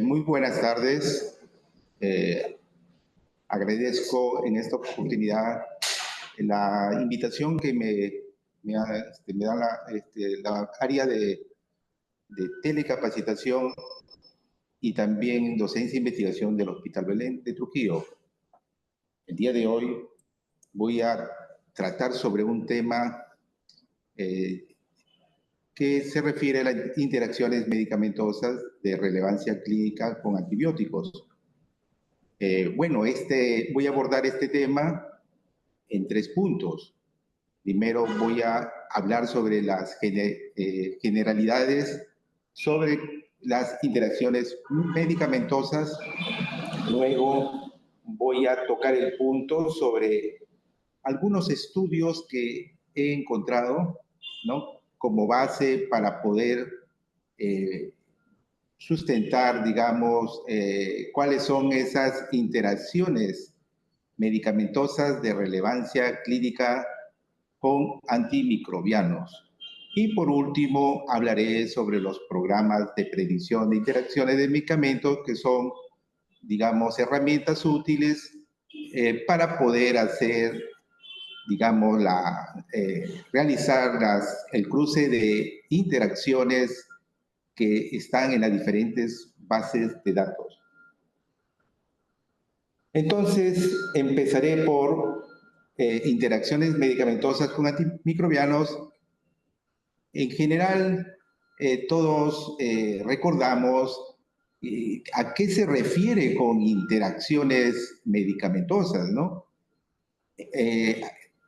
Muy buenas tardes. Agradezco en esta oportunidad la invitación que me da la área de telecapacitación y también docencia e investigación del Hospital Belén de Trujillo. El día de hoy voy a tratar sobre un tema que se refiere a las interacciones medicamentosas de relevancia clínica con antibióticos. Voy a abordar este tema en 3 puntos. Primero voy a hablar sobre las generalidades sobre las interacciones medicamentosas. Luego voy a tocar el punto sobre algunos estudios que he encontrado, ¿no?, como base para poder sustentar, digamos, cuáles son esas interacciones medicamentosas de relevancia clínica con antimicrobianos. Y por último, hablaré sobre los programas de predicción de interacciones de medicamentos, que son, digamos, herramientas útiles para poder hacer, digamos, realizar el cruce de interacciones que están en las diferentes bases de datos. Entonces, empezaré por interacciones medicamentosas con antimicrobianos. En general, todos recordamos a qué se refiere con interacciones medicamentosas, ¿no?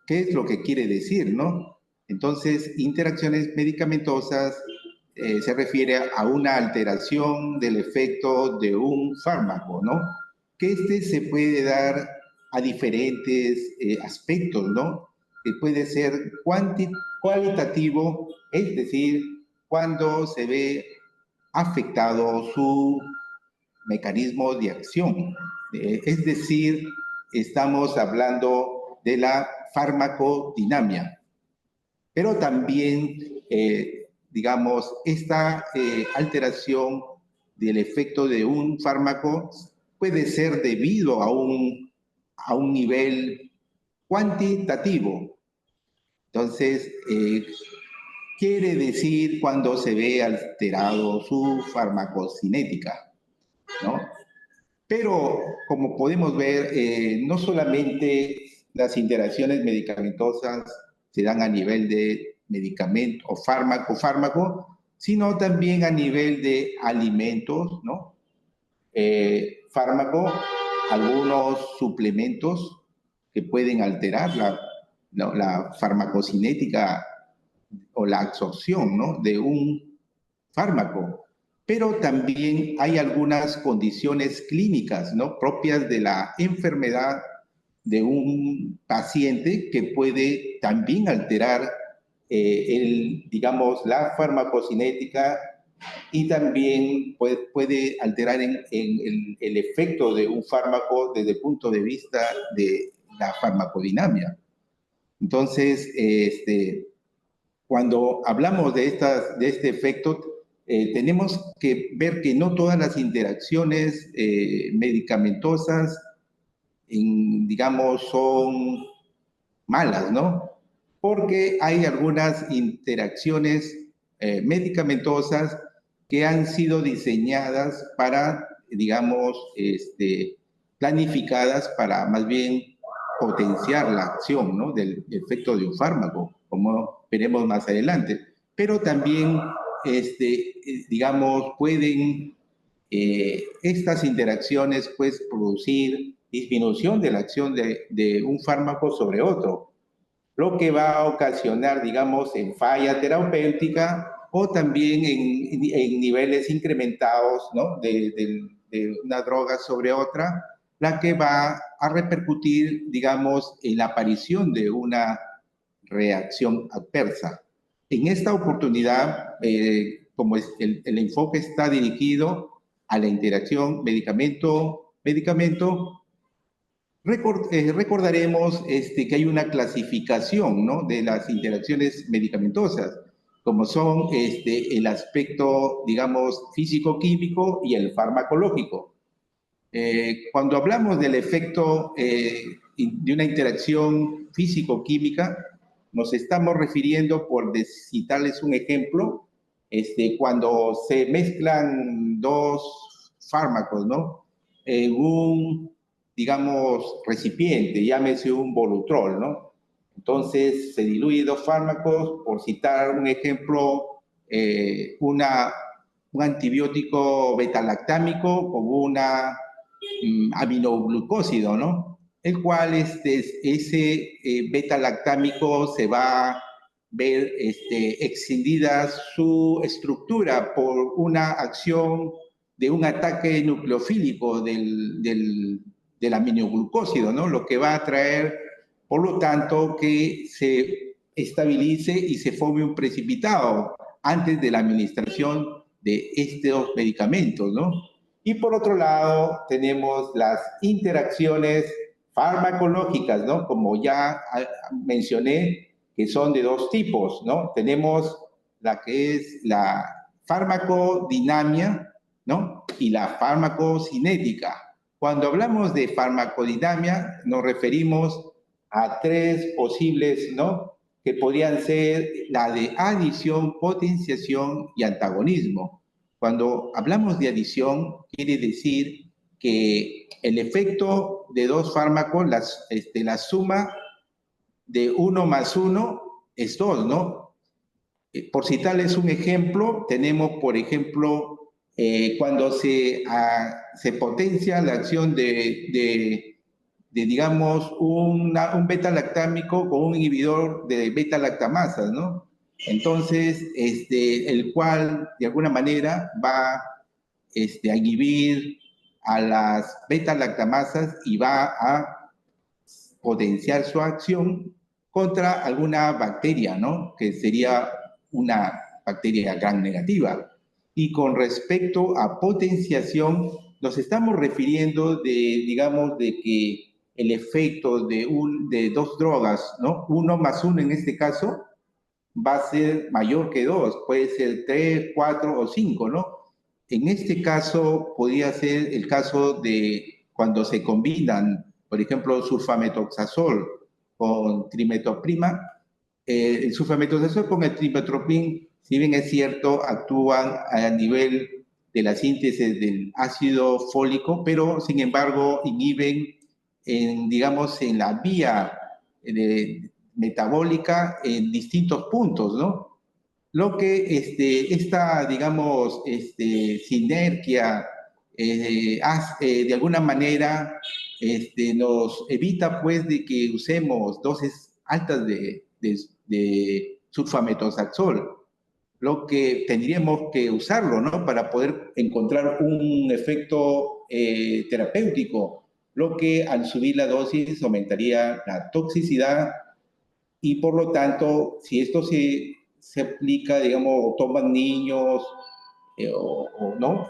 ¿Qué es lo que quiere decir, no? Entonces, interacciones medicamentosas se refiere a una alteración del efecto de un fármaco, ¿no? Que se puede dar a diferentes aspectos, ¿no? Que puede ser cualitativo, es decir, cuando se ve afectado su mecanismo de acción. Es decir, estamos hablando de la farmacodinamia. Pero también, digamos, esta alteración del efecto de un fármaco puede ser debido a un nivel cuantitativo. Entonces, quiere decir cuando se ve alterado su farmacocinética, ¿no? Pero, como podemos ver, no solamente las interacciones medicamentosas se dan a nivel de medicamento o fármaco, sino también a nivel de alimentos, ¿no? Fármaco, algunos suplementos que pueden alterar la farmacocinética o la absorción, ¿no?, de un fármaco. Pero también hay algunas condiciones clínicas, ¿no?, propias de la enfermedad de un paciente que puede también alterar digamos, la farmacocinética, y también puede alterar en el efecto de un fármaco desde el punto de vista de la farmacodinamia. Entonces, cuando hablamos de este efecto, tenemos que ver que no todas las interacciones medicamentosas, digamos, son malas, ¿no? Porque hay algunas interacciones medicamentosas que han sido diseñadas para, digamos, planificadas para más bien potenciar la acción, ¿no?, del efecto de un fármaco, como veremos más adelante. Pero también, digamos, pueden estas interacciones, pues, producir disminución de la acción de un fármaco sobre otro, lo que va a ocasionar, digamos, en falla terapéutica o también en niveles incrementados, ¿no? de una droga sobre otra, la que va a repercutir, digamos, en la aparición de una reacción adversa. En esta oportunidad, como el enfoque está dirigido a la interacción medicamento-medicamento, recordaremos que hay una clasificación, ¿no? de las interacciones medicamentosas, como son el aspecto, digamos, físico-químico y el farmacológico. Cuando hablamos del efecto de una interacción físico-química, nos estamos refiriendo, por citarles un ejemplo, cuando se mezclan dos fármacos, ¿no? En un, digamos, recipiente, llámese un Volutrol, ¿no? Entonces se diluye dos fármacos, por citar un ejemplo, un antibiótico betalactámico con una aminoglucósido, ¿no? El cual ese beta-lactámico se va a ver extendida su estructura por una acción de un ataque nucleofílico del aminoglucósido, ¿no? Lo que va a traer, por lo tanto, que se estabilice y se forme un precipitado antes de la administración de estos medicamentos, ¿no? Y por otro lado, tenemos las interacciones farmacológicas, ¿no? Como ya mencioné, que son de dos tipos, ¿no? Tenemos la que es la farmacodinamia, ¿no? Y la farmacocinética. Cuando hablamos de farmacodinamia, nos referimos a tres posibles, ¿no? Que podrían ser la de adición, potenciación y antagonismo. Cuando hablamos de adición, quiere decir que el efecto de dos fármacos, la suma de 1 más 1 es 2, ¿no? Por citarles un ejemplo, tenemos, por ejemplo, cuando se potencia la acción de digamos, un beta-lactámico con un inhibidor de beta-lactamasas, ¿no? Entonces, el cual, de alguna manera, va a inhibir a las beta-lactamasas y va a potenciar su acción contra alguna bacteria, ¿no? Que sería una bacteria gram negativa. Y con respecto a potenciación, nos estamos refiriendo digamos, de que el efecto de dos drogas, ¿no? 1 más 1 en este caso, va a ser mayor que 2, puede ser 3, 4 o 5, ¿no? En este caso, podría ser el caso de cuando se combinan, por ejemplo, sulfametoxazol con trimetoprima. El sulfametoxazol con el trimetoprim, si bien es cierto, actúan a nivel de la síntesis del ácido fólico, pero sin embargo inhiben, digamos, en la vía metabólica en distintos puntos, ¿no? Lo que esta, digamos, sinergia de alguna manera nos evita, pues, de que usemos dosis altas de sulfametoxazol, lo que tendríamos que usarlo, ¿no? Para poder encontrar un efecto terapéutico, lo que al subir la dosis aumentaría la toxicidad y por lo tanto, si esto se aplica, digamos, o toman niños o no,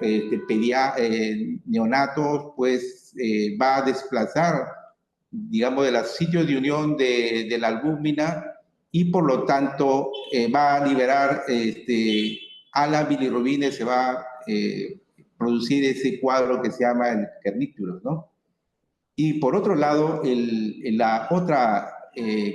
neonatos, pues va a desplazar, digamos, de los sitios de unión de la albúmina y por lo tanto va a liberar a la bilirrubina y se va a producir ese cuadro que se llama el kernículos, ¿no? Y por otro lado, la otra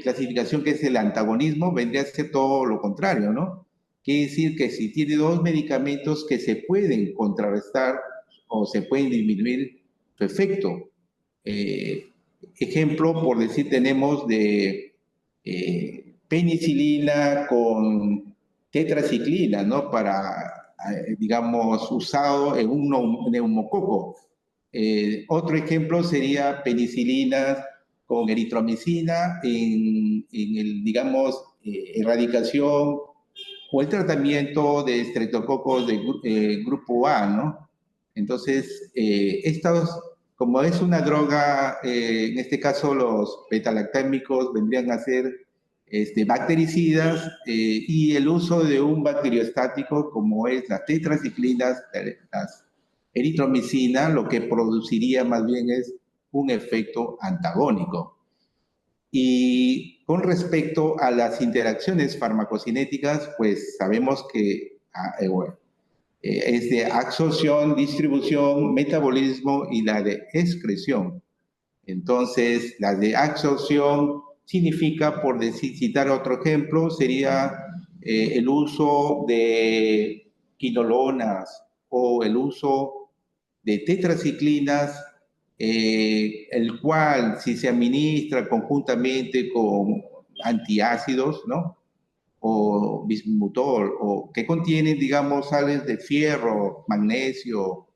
clasificación, que es el antagonismo, vendría a ser todo lo contrario, ¿no? Quiere decir que si tiene dos medicamentos que se pueden contrarrestar o se pueden disminuir su efecto. Ejemplo, por decir, tenemos de penicilina con tetraciclina, ¿no? Para, digamos, usado en un neumococo. Otro ejemplo sería penicilina con eritromicina en el, digamos, erradicación o el tratamiento de estreptococos de grupo A, ¿no? Entonces, estos, como es una droga, en este caso los betalactámicos vendrían a ser bactericidas, y el uso de un bacteriostático como es las tetraciclinas, las eritromicina, lo que produciría más bien es un efecto antagónico. Y con respecto a las interacciones farmacocinéticas, pues sabemos que es de absorción, distribución, metabolismo y la de excreción. Entonces, la de absorción significa, por citar otro ejemplo, sería el uso de quinolonas o el uso de tetraciclinas, el cual, si se administra conjuntamente con antiácidos, ¿no? O bismutor, o que contienen, digamos, sales de fierro, magnesio,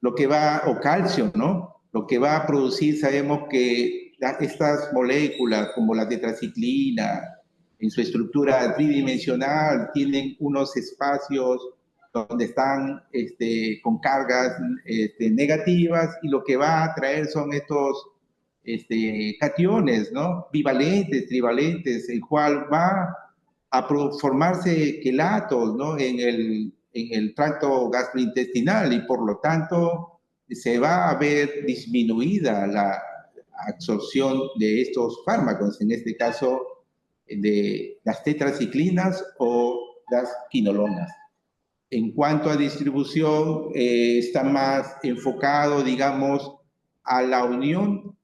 lo que va, o calcio, ¿no? Lo que va a producir, sabemos que estas moléculas, como la tetraciclina, en su estructura tridimensional, tienen unos espacios donde están con cargas negativas, y lo que va a traer son estos cationes, ¿no? Bivalentes, trivalentes, el cual va a formarse quelatos, ¿no? En el tracto gastrointestinal, y por lo tanto se va a ver disminuida la absorción de estos fármacos, en este caso de las tetraciclinas o las quinolonas. En cuanto a distribución, está más enfocado, digamos, a la unión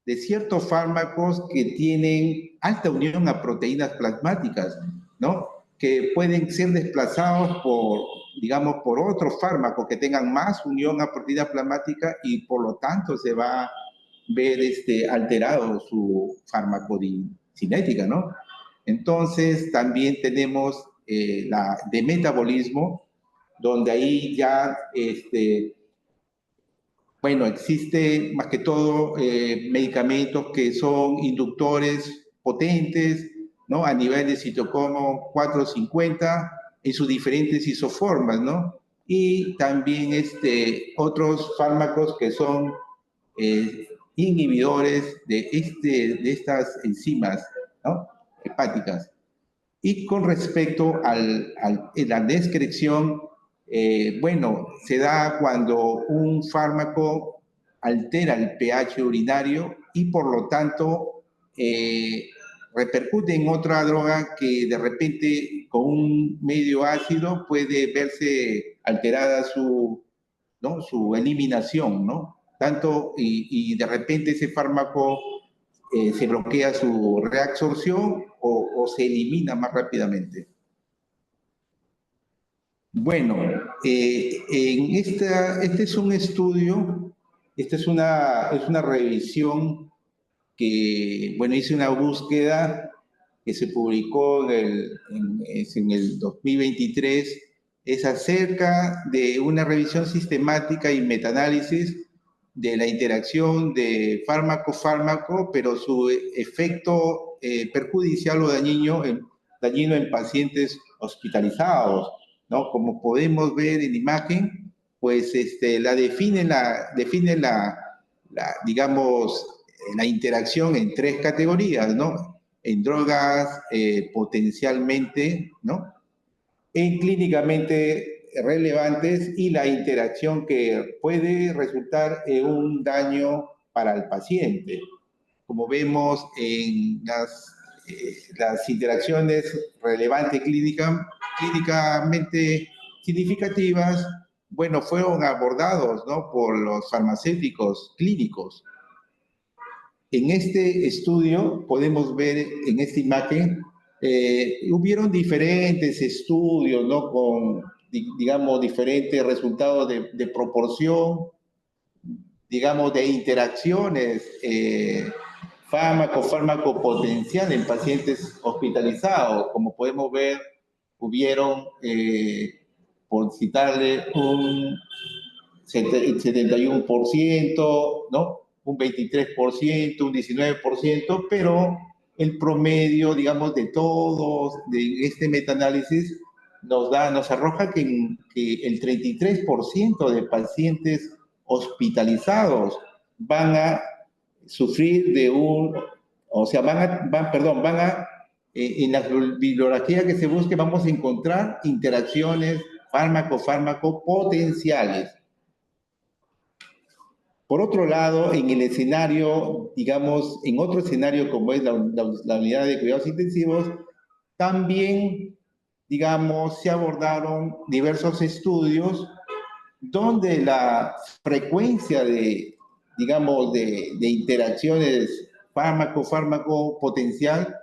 de ciertos fármacos que tienen alta unión a proteínas plasmáticas, ¿no? Que pueden ser desplazados por, digamos, por otros fármacos que tengan más unión a proteína plasmática, y por lo tanto se va a ver alterado su farmacocinética, ¿no? Entonces, también tenemos la de metabolismo, donde ahí ya bueno, existe más que todo medicamentos que son inductores potentes, ¿no? A nivel de citocromo 450 en sus diferentes isoformas, ¿no? Y también otros fármacos que son inhibidores de estas enzimas, ¿no? Hepáticas. Y con respecto a la descreción, bueno, se da cuando un fármaco altera el pH urinario, y por lo tanto repercute en otra droga que de repente con un medio ácido puede verse alterada ¿no? Su eliminación, ¿no? Tanto, y de repente ese fármaco se bloquea su reabsorción o se elimina más rápidamente. Bueno, este es un estudio, esta es una revisión que, bueno, hice una búsqueda que se publicó en el 2023, es acerca de una revisión sistemática y metaanálisis de la interacción de fármaco-fármaco, pero su efecto perjudicial o dañino en pacientes hospitalizados, ¿no? Como podemos ver en la imagen, pues define digamos, la interacción en tres categorías, ¿no? En drogas potencialmente, ¿no? En clínicamente relevantes, y la interacción que puede resultar en un daño para el paciente. Como vemos en las interacciones relevantes clínicamente significativas, bueno, fueron abordados, ¿no? Por los farmacéuticos clínicos. En este estudio podemos ver en esta imagen, hubieron diferentes estudios, ¿no? Con, digamos, diferentes resultados de proporción, digamos, de interacciones fármaco potencial en pacientes hospitalizados. Como podemos ver, hubieron, por citarle, un 71%, ¿no? Un 23%, un 19%, pero el promedio, digamos, de todos, de este metaanálisis, nos arroja que el 33% de pacientes hospitalizados van a sufrir de o sea, en la bibliografía que se busque vamos a encontrar interacciones fármaco-fármaco potenciales. Por otro lado, en el escenario, digamos, en otro escenario como es la unidad de cuidados intensivos, también, digamos, se abordaron diversos estudios donde la frecuencia digamos, de interacciones fármaco-fármaco potencial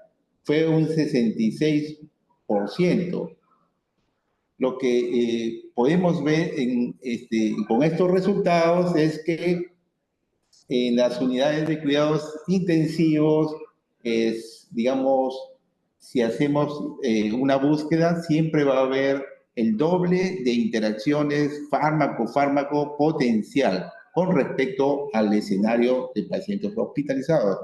fue un 66%. Lo que podemos ver con estos resultados es que en las unidades de cuidados intensivos, digamos, si hacemos una búsqueda, siempre va a haber el doble de interacciones fármaco-fármaco potencial con respecto al escenario de pacientes hospitalizados.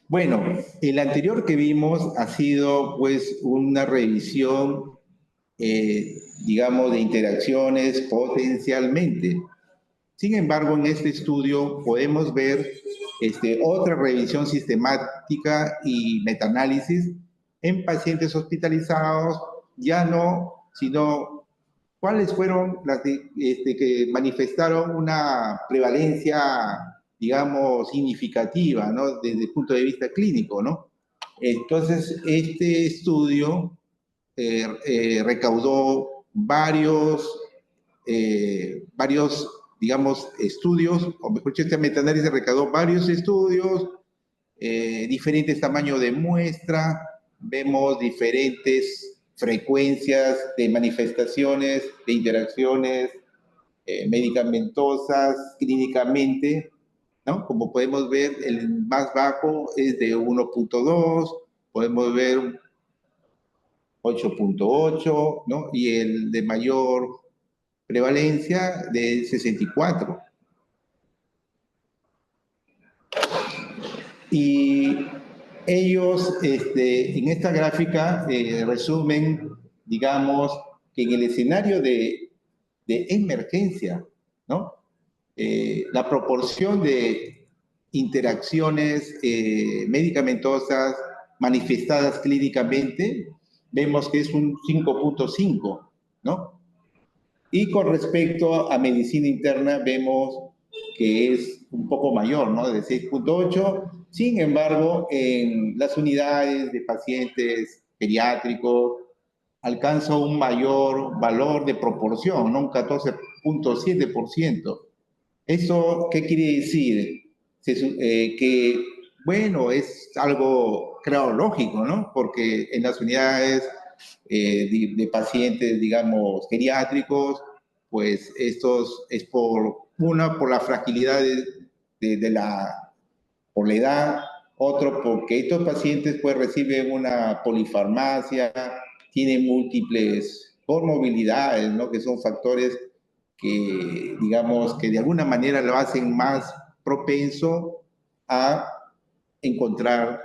Bueno, el anterior que vimos ha sido pues una revisión, digamos, de interacciones potencialmente. Sin embargo, en este estudio podemos ver otra revisión sistemática y metaanálisis en pacientes hospitalizados, ya no, sino cuáles fueron las que manifestaron una prevalencia, digamos, significativa, ¿no? Desde el punto de vista clínico, ¿no? Entonces, este estudio recaudó varios, digamos, estudios, o mejor dicho, este metaanálisis recaudó varios estudios, diferentes tamaños de muestra, vemos diferentes frecuencias de manifestaciones, de interacciones medicamentosas clínicamente, ¿no? Como podemos ver, el más bajo es de 1.2, podemos ver 8.8, ¿no? Y el de mayor prevalencia de 64. Y ellos en esta gráfica resumen, digamos, que en el escenario de emergencia, ¿no? La proporción de interacciones medicamentosas manifestadas clínicamente, vemos que es un 5.5, ¿no? Y con respecto a medicina interna, vemos que es un poco mayor, ¿no? De 6.8. Sin embargo, en las unidades de pacientes pediátricos alcanza un mayor valor de proporción, ¿no? Un 14.7%. ¿Eso qué quiere decir? Que, bueno, es algo, creo, lógico, ¿no? Porque en las unidades de pacientes, digamos, geriátricos, pues estos es por la fragilidad por la edad, otro porque estos pacientes pues reciben una polifarmacia, tienen múltiples comorbilidades, ¿no? Que son factores que, digamos, que de alguna manera lo hacen más propenso a encontrar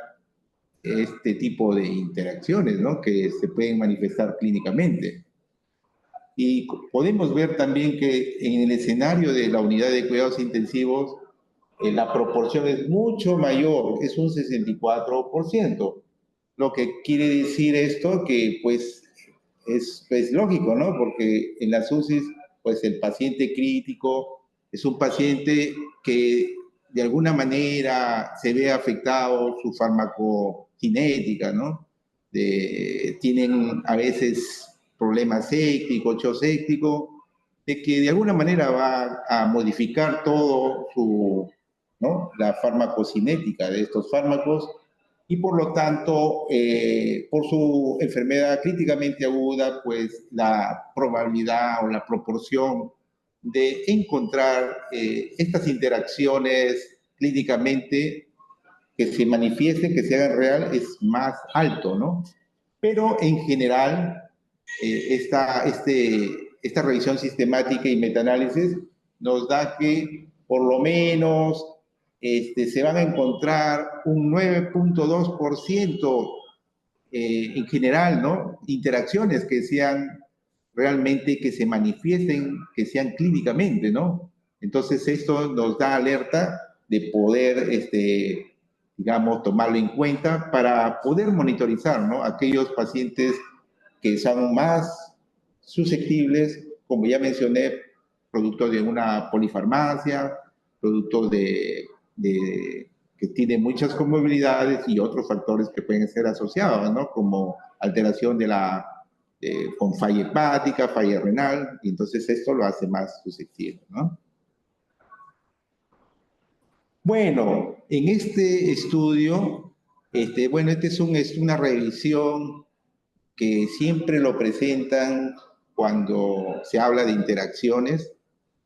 este tipo de interacciones, ¿no? Que se pueden manifestar clínicamente. Y podemos ver también que en el escenario de la unidad de cuidados intensivos, la proporción es mucho mayor, es un 64%. Lo que quiere decir esto que, pues, es lógico, ¿no? Porque en las UCIs, pues, el paciente crítico es un paciente que de alguna manera se ve afectado su farmacocinética, ¿no? Tienen a veces problemas sépticos, shock séptico, de que de alguna manera va a modificar todo ¿no? La farmacocinética de estos fármacos y por lo tanto, por su enfermedad críticamente aguda, pues la probabilidad o la proporción de encontrar estas interacciones clínicamente que se manifiesten, que se hagan real, es más alto, ¿no? Pero en general, esta revisión sistemática y metaanálisis nos da que por lo menos se van a encontrar un 9.2% en general, ¿no? Interacciones que sean realmente, que se manifiesten, que sean clínicamente, ¿no? Entonces esto nos da alerta de poder, digamos, tomarlo en cuenta para poder monitorizar, ¿no? Aquellos pacientes que son más susceptibles, como ya mencioné, producto de una polifarmacia, producto que tiene muchas comorbilidades y otros factores que pueden ser asociados, ¿no? Como alteración con falla hepática, falla renal, y entonces esto lo hace más susceptible, ¿no? Bueno, en este estudio, bueno, es una revisión que siempre lo presentan cuando se habla de interacciones.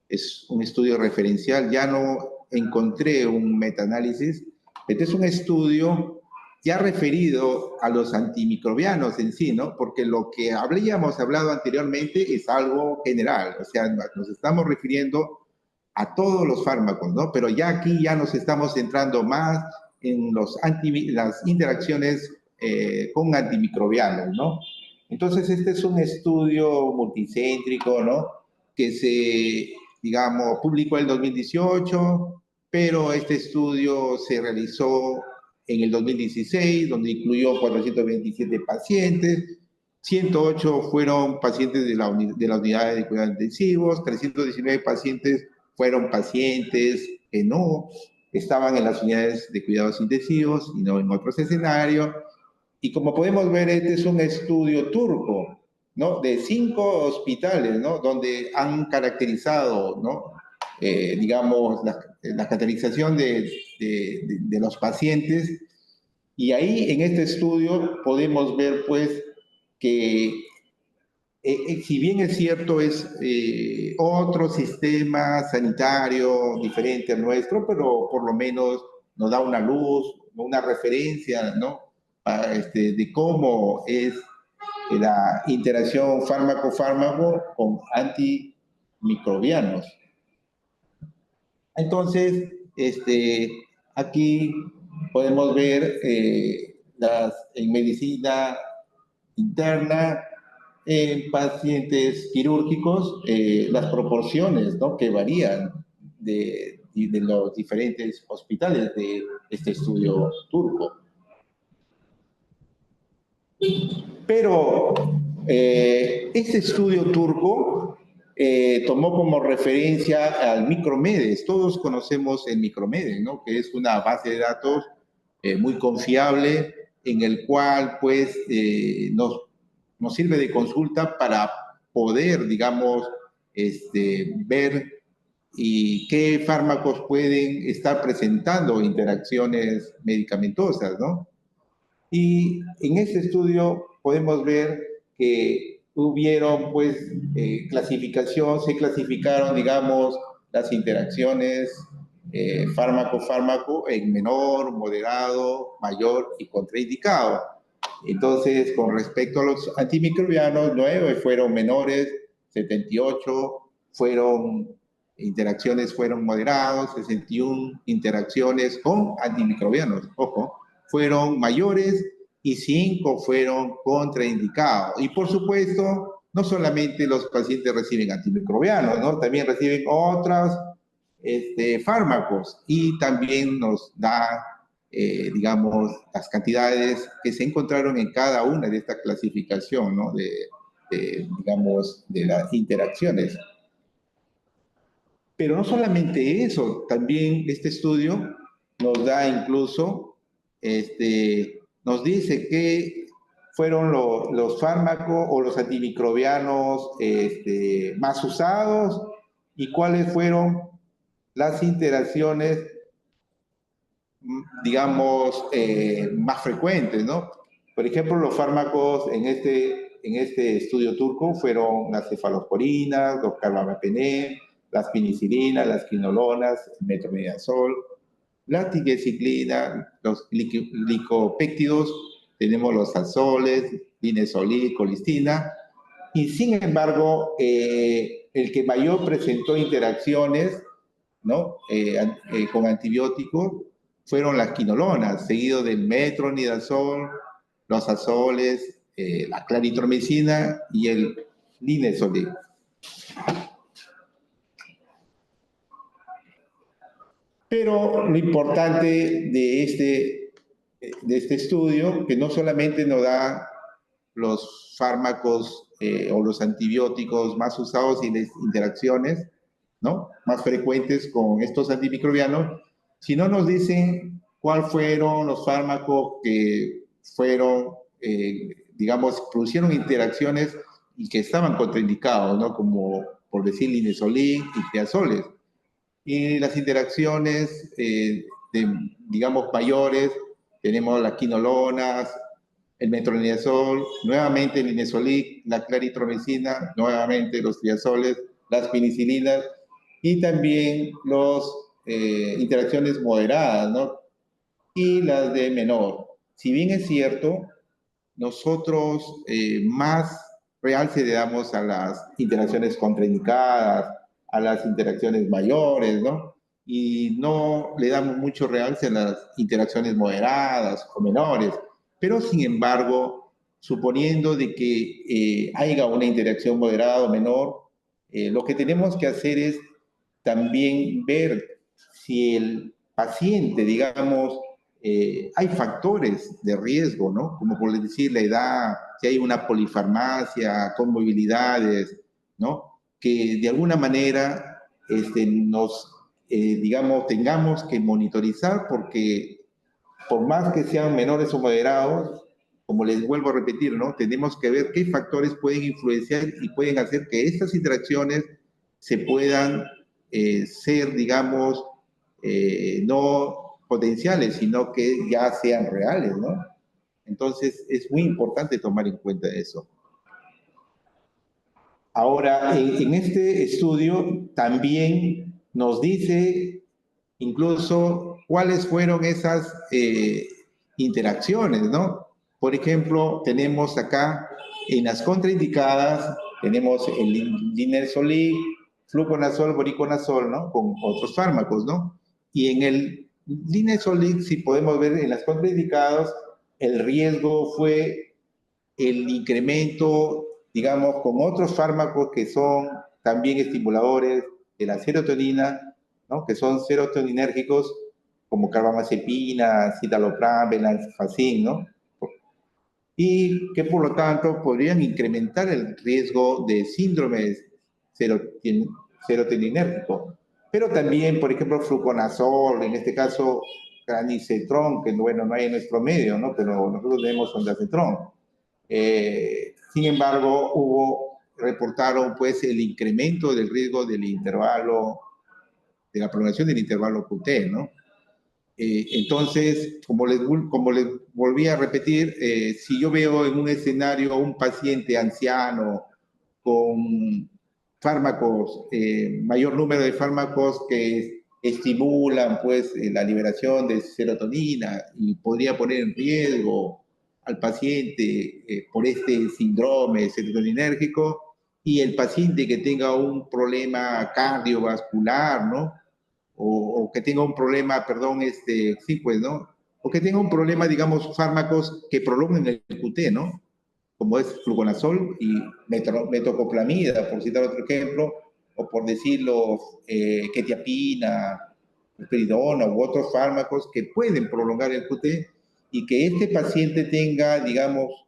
Es un estudio referencial, ya no encontré un metaanálisis. Este es un estudio ya referido a los antimicrobianos en sí, ¿no? Porque lo que habíamos hablado anteriormente es algo general, o sea, nos estamos refiriendo a todos los fármacos, ¿no? Pero ya aquí ya nos estamos centrando más en las interacciones con antimicrobianos, ¿no? Entonces, este es un estudio multicéntrico, ¿no? Que digamos, publicó en el 2018, pero este estudio se realizó en el 2016, donde incluyó 427 pacientes, 108 fueron pacientes de la unidad de cuidados intensivos, 319 pacientes fueron pacientes que no estaban en las unidades de cuidados intensivos, sino en otros escenarios. Y como podemos ver, este es un estudio turco, ¿no? De 5 hospitales, ¿no? Donde han caracterizado, ¿no? Digamos, la caracterización de los pacientes. Y ahí, en este estudio, podemos ver, pues, que si bien es cierto, es otro sistema sanitario diferente al nuestro, pero por lo menos nos da una luz, una referencia, ¿no? De cómo es la interacción fármaco-fármaco con antimicrobianos. Entonces, aquí podemos ver en medicina interna, en pacientes quirúrgicos, las proporciones, ¿no? Que varían de los diferentes hospitales de este estudio turco. Pero este estudio turco tomó como referencia al Micromedes. Todos conocemos el Micromedes, ¿no? Que es una base de datos muy confiable en el cual pues nos sirve de consulta para poder, digamos, ver y qué fármacos pueden estar presentando interacciones medicamentosas, ¿no? Y en este estudio podemos ver que hubieron, pues, se clasificaron, digamos, las interacciones fármaco-fármaco en menor, moderado, mayor y contraindicado. Entonces, con respecto a los antimicrobianos, 9 fueron menores, 78 interacciones fueron moderados, 61 interacciones con antimicrobianos, ojo, fueron mayores y 5 fueron contraindicados. Y por supuesto, no solamente los pacientes reciben antimicrobianos, ¿no? También reciben otros fármacos y también nos da, digamos, las cantidades que se encontraron en cada una de esta clasificación, ¿no? Digamos, de las interacciones. Pero no solamente eso, también este estudio nos da incluso, nos dice que fueron los fármacos o los antimicrobianos más usados y cuáles fueron las interacciones, digamos, más frecuentes, ¿no? Por ejemplo, los fármacos en este estudio turco fueron las cefalosporinas, los carbamazepine, las penicilinas, las quinolonas, el metronidazol, la tigecyclina, los glicopéptidos, tenemos los azoles, linezolid, colistina, y sin embargo, el que mayor presentó interacciones ¿no? Con antibióticos fueron las quinolonas, seguido del metronidazol, los azoles, la claritromicina y el linezolid. Pero lo importante de este estudio, que no solamente nos da los fármacos o los antibióticos más usados y las interacciones, ¿no?, más frecuentes con estos antimicrobianos, sino nos dicen cuáles fueron los fármacos que fueron, digamos, produjeron interacciones y que estaban contraindicados, ¿no?, como por decir linezolid y triazoles. Y las interacciones, digamos, mayores, tenemos las quinolonas, el metronidazol, nuevamente el linezolid, la claritromicina, nuevamente los triazoles, las penicilinas y también las interacciones moderadas, ¿no?, y las de menor. Si bien es cierto, nosotros más realce le damos a las interacciones contraindicadas, a las interacciones mayores, ¿no? Y no le damos mucho realce a las interacciones moderadas o menores. Pero, sin embargo, suponiendo de que haya una interacción moderada o menor, lo que tenemos que hacer es también ver si el paciente, digamos, hay factores de riesgo, ¿no? Como por decir la edad, si hay una polifarmacia, comorbilidades, ¿no?, que de alguna manera digamos, tengamos que monitorizar, porque por más que sean menores o moderados, como les vuelvo a repetir, ¿no?, tenemos que ver qué factores pueden influenciar y pueden hacer que estas interacciones se puedan ser, digamos, no potenciales, sino que ya sean reales, ¿no? Entonces, es muy importante tomar en cuenta eso. Ahora, en este estudio también nos dice incluso cuáles fueron esas interacciones, ¿no? Por ejemplo, tenemos acá en las contraindicadas, tenemos el linezolid, fluconazol, voriconazol, ¿no?, con otros fármacos, ¿no? Y en el linezolid, si podemos ver en las contraindicadas, el riesgo fue el incremento, digamos, con otros fármacos que son también estimuladores de la serotonina, ¿no?, que son serotoninérgicos, como carbamazepina, citalopram, venlafaxine, ¿no?, y que por lo tanto podrían incrementar el riesgo de síndrome serotoninérgico. Pero también, por ejemplo, fluconazol, en este caso granisetron, que bueno, no hay en nuestro medio, ¿no?, pero nosotros tenemos ondansetron. Sin embargo, reportaron pues el incremento del riesgo del intervalo, de la prolongación del intervalo QT, ¿no? Entonces, como les volví a repetir, si yo veo en un escenario a un paciente anciano con fármacos, mayor número de fármacos que estimulan pues la liberación de serotonina y podría poner en riesgo al paciente por este síndrome serotoninérgico, y el paciente que tenga un problema cardiovascular, ¿no?, o que tenga un problema, perdón, sí, pues, ¿no?, o que tenga un problema, digamos, fármacos que prolonguen el QT, ¿no?, como es fluconazol y metoclopramida, por citar otro ejemplo, o por decirlo, quetiapina, risperidona u otros fármacos que pueden prolongar el QT, y que este paciente tenga, digamos,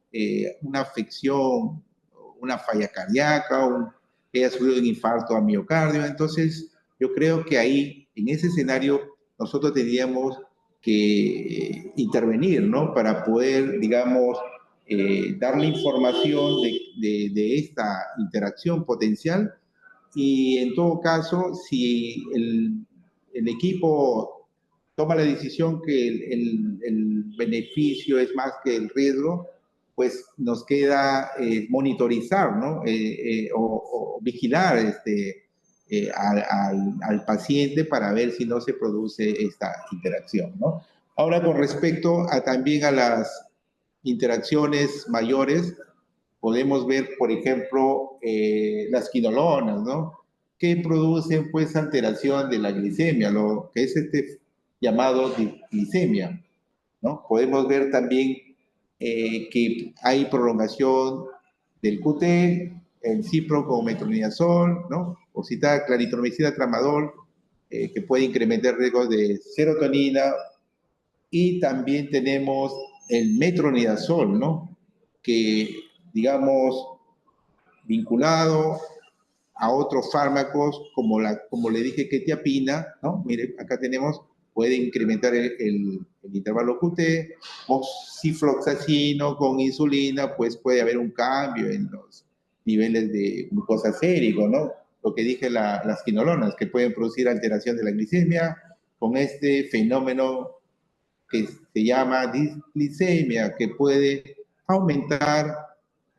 una afección, una falla cardíaca, que haya sufrido un infarto a miocardio. Entonces, yo creo que ahí, en ese escenario, nosotros tendríamos que intervenir, ¿no?, para poder, digamos, darle información de esta interacción potencial. Y en todo caso, si el equipo toma la decisión que el beneficio es más que el riesgo, pues nos queda monitorizar, ¿no?, o vigilar al paciente para ver si no se produce esta interacción, ¿no? Ahora, con respecto también a las interacciones mayores, podemos ver, por ejemplo, las quinolonas, ¿no?, que producen pues alteración de la glicemia, lo que es llamado glicemia, ¿no? Podemos ver también que hay prolongación del QT, el cipro con metronidazol, ¿no? O citada claritromicina tramadol, que puede incrementar riesgos de serotonina, y también tenemos el metronidazol, ¿no? Que, digamos, vinculado a otros fármacos, como le dije, quetiapina, ¿no? Mire, acá tenemos, puede incrementar el intervalo QT, o cifloxacino con insulina, pues puede haber un cambio en los niveles de glucosa sérico, ¿no? Lo que dije, las quinolonas, que pueden producir alteración de la glicemia, con este fenómeno que se llama disglicemia, que puede aumentar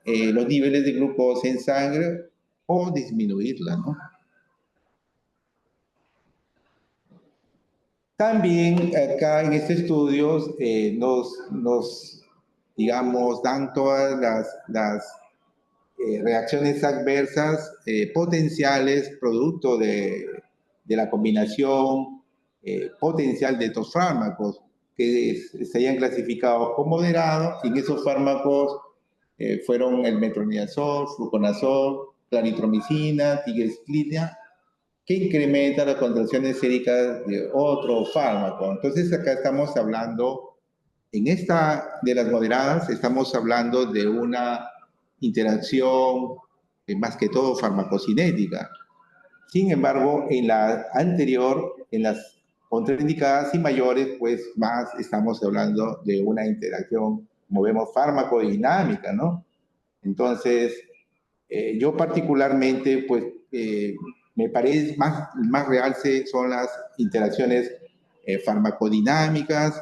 los niveles de glucosa en sangre o disminuirla, ¿no? También acá en este estudio digamos, dan todas las reacciones adversas potenciales producto de la combinación potencial de estos fármacos que serían clasificados como moderados, y en esos fármacos fueron el metronidazol, fluconazol, claritromicina, tigersplina, que incrementa las contracciones séricas de otro fármaco. Entonces acá estamos hablando, en esta de las moderadas, estamos hablando de una interacción más que todo farmacocinética. Sin embargo, en la anterior, en las contraindicadas y mayores, pues más estamos hablando de una interacción, como vemos, farmacodinámica, ¿no? Entonces, yo particularmente, pues, me parece más real son las interacciones farmacodinámicas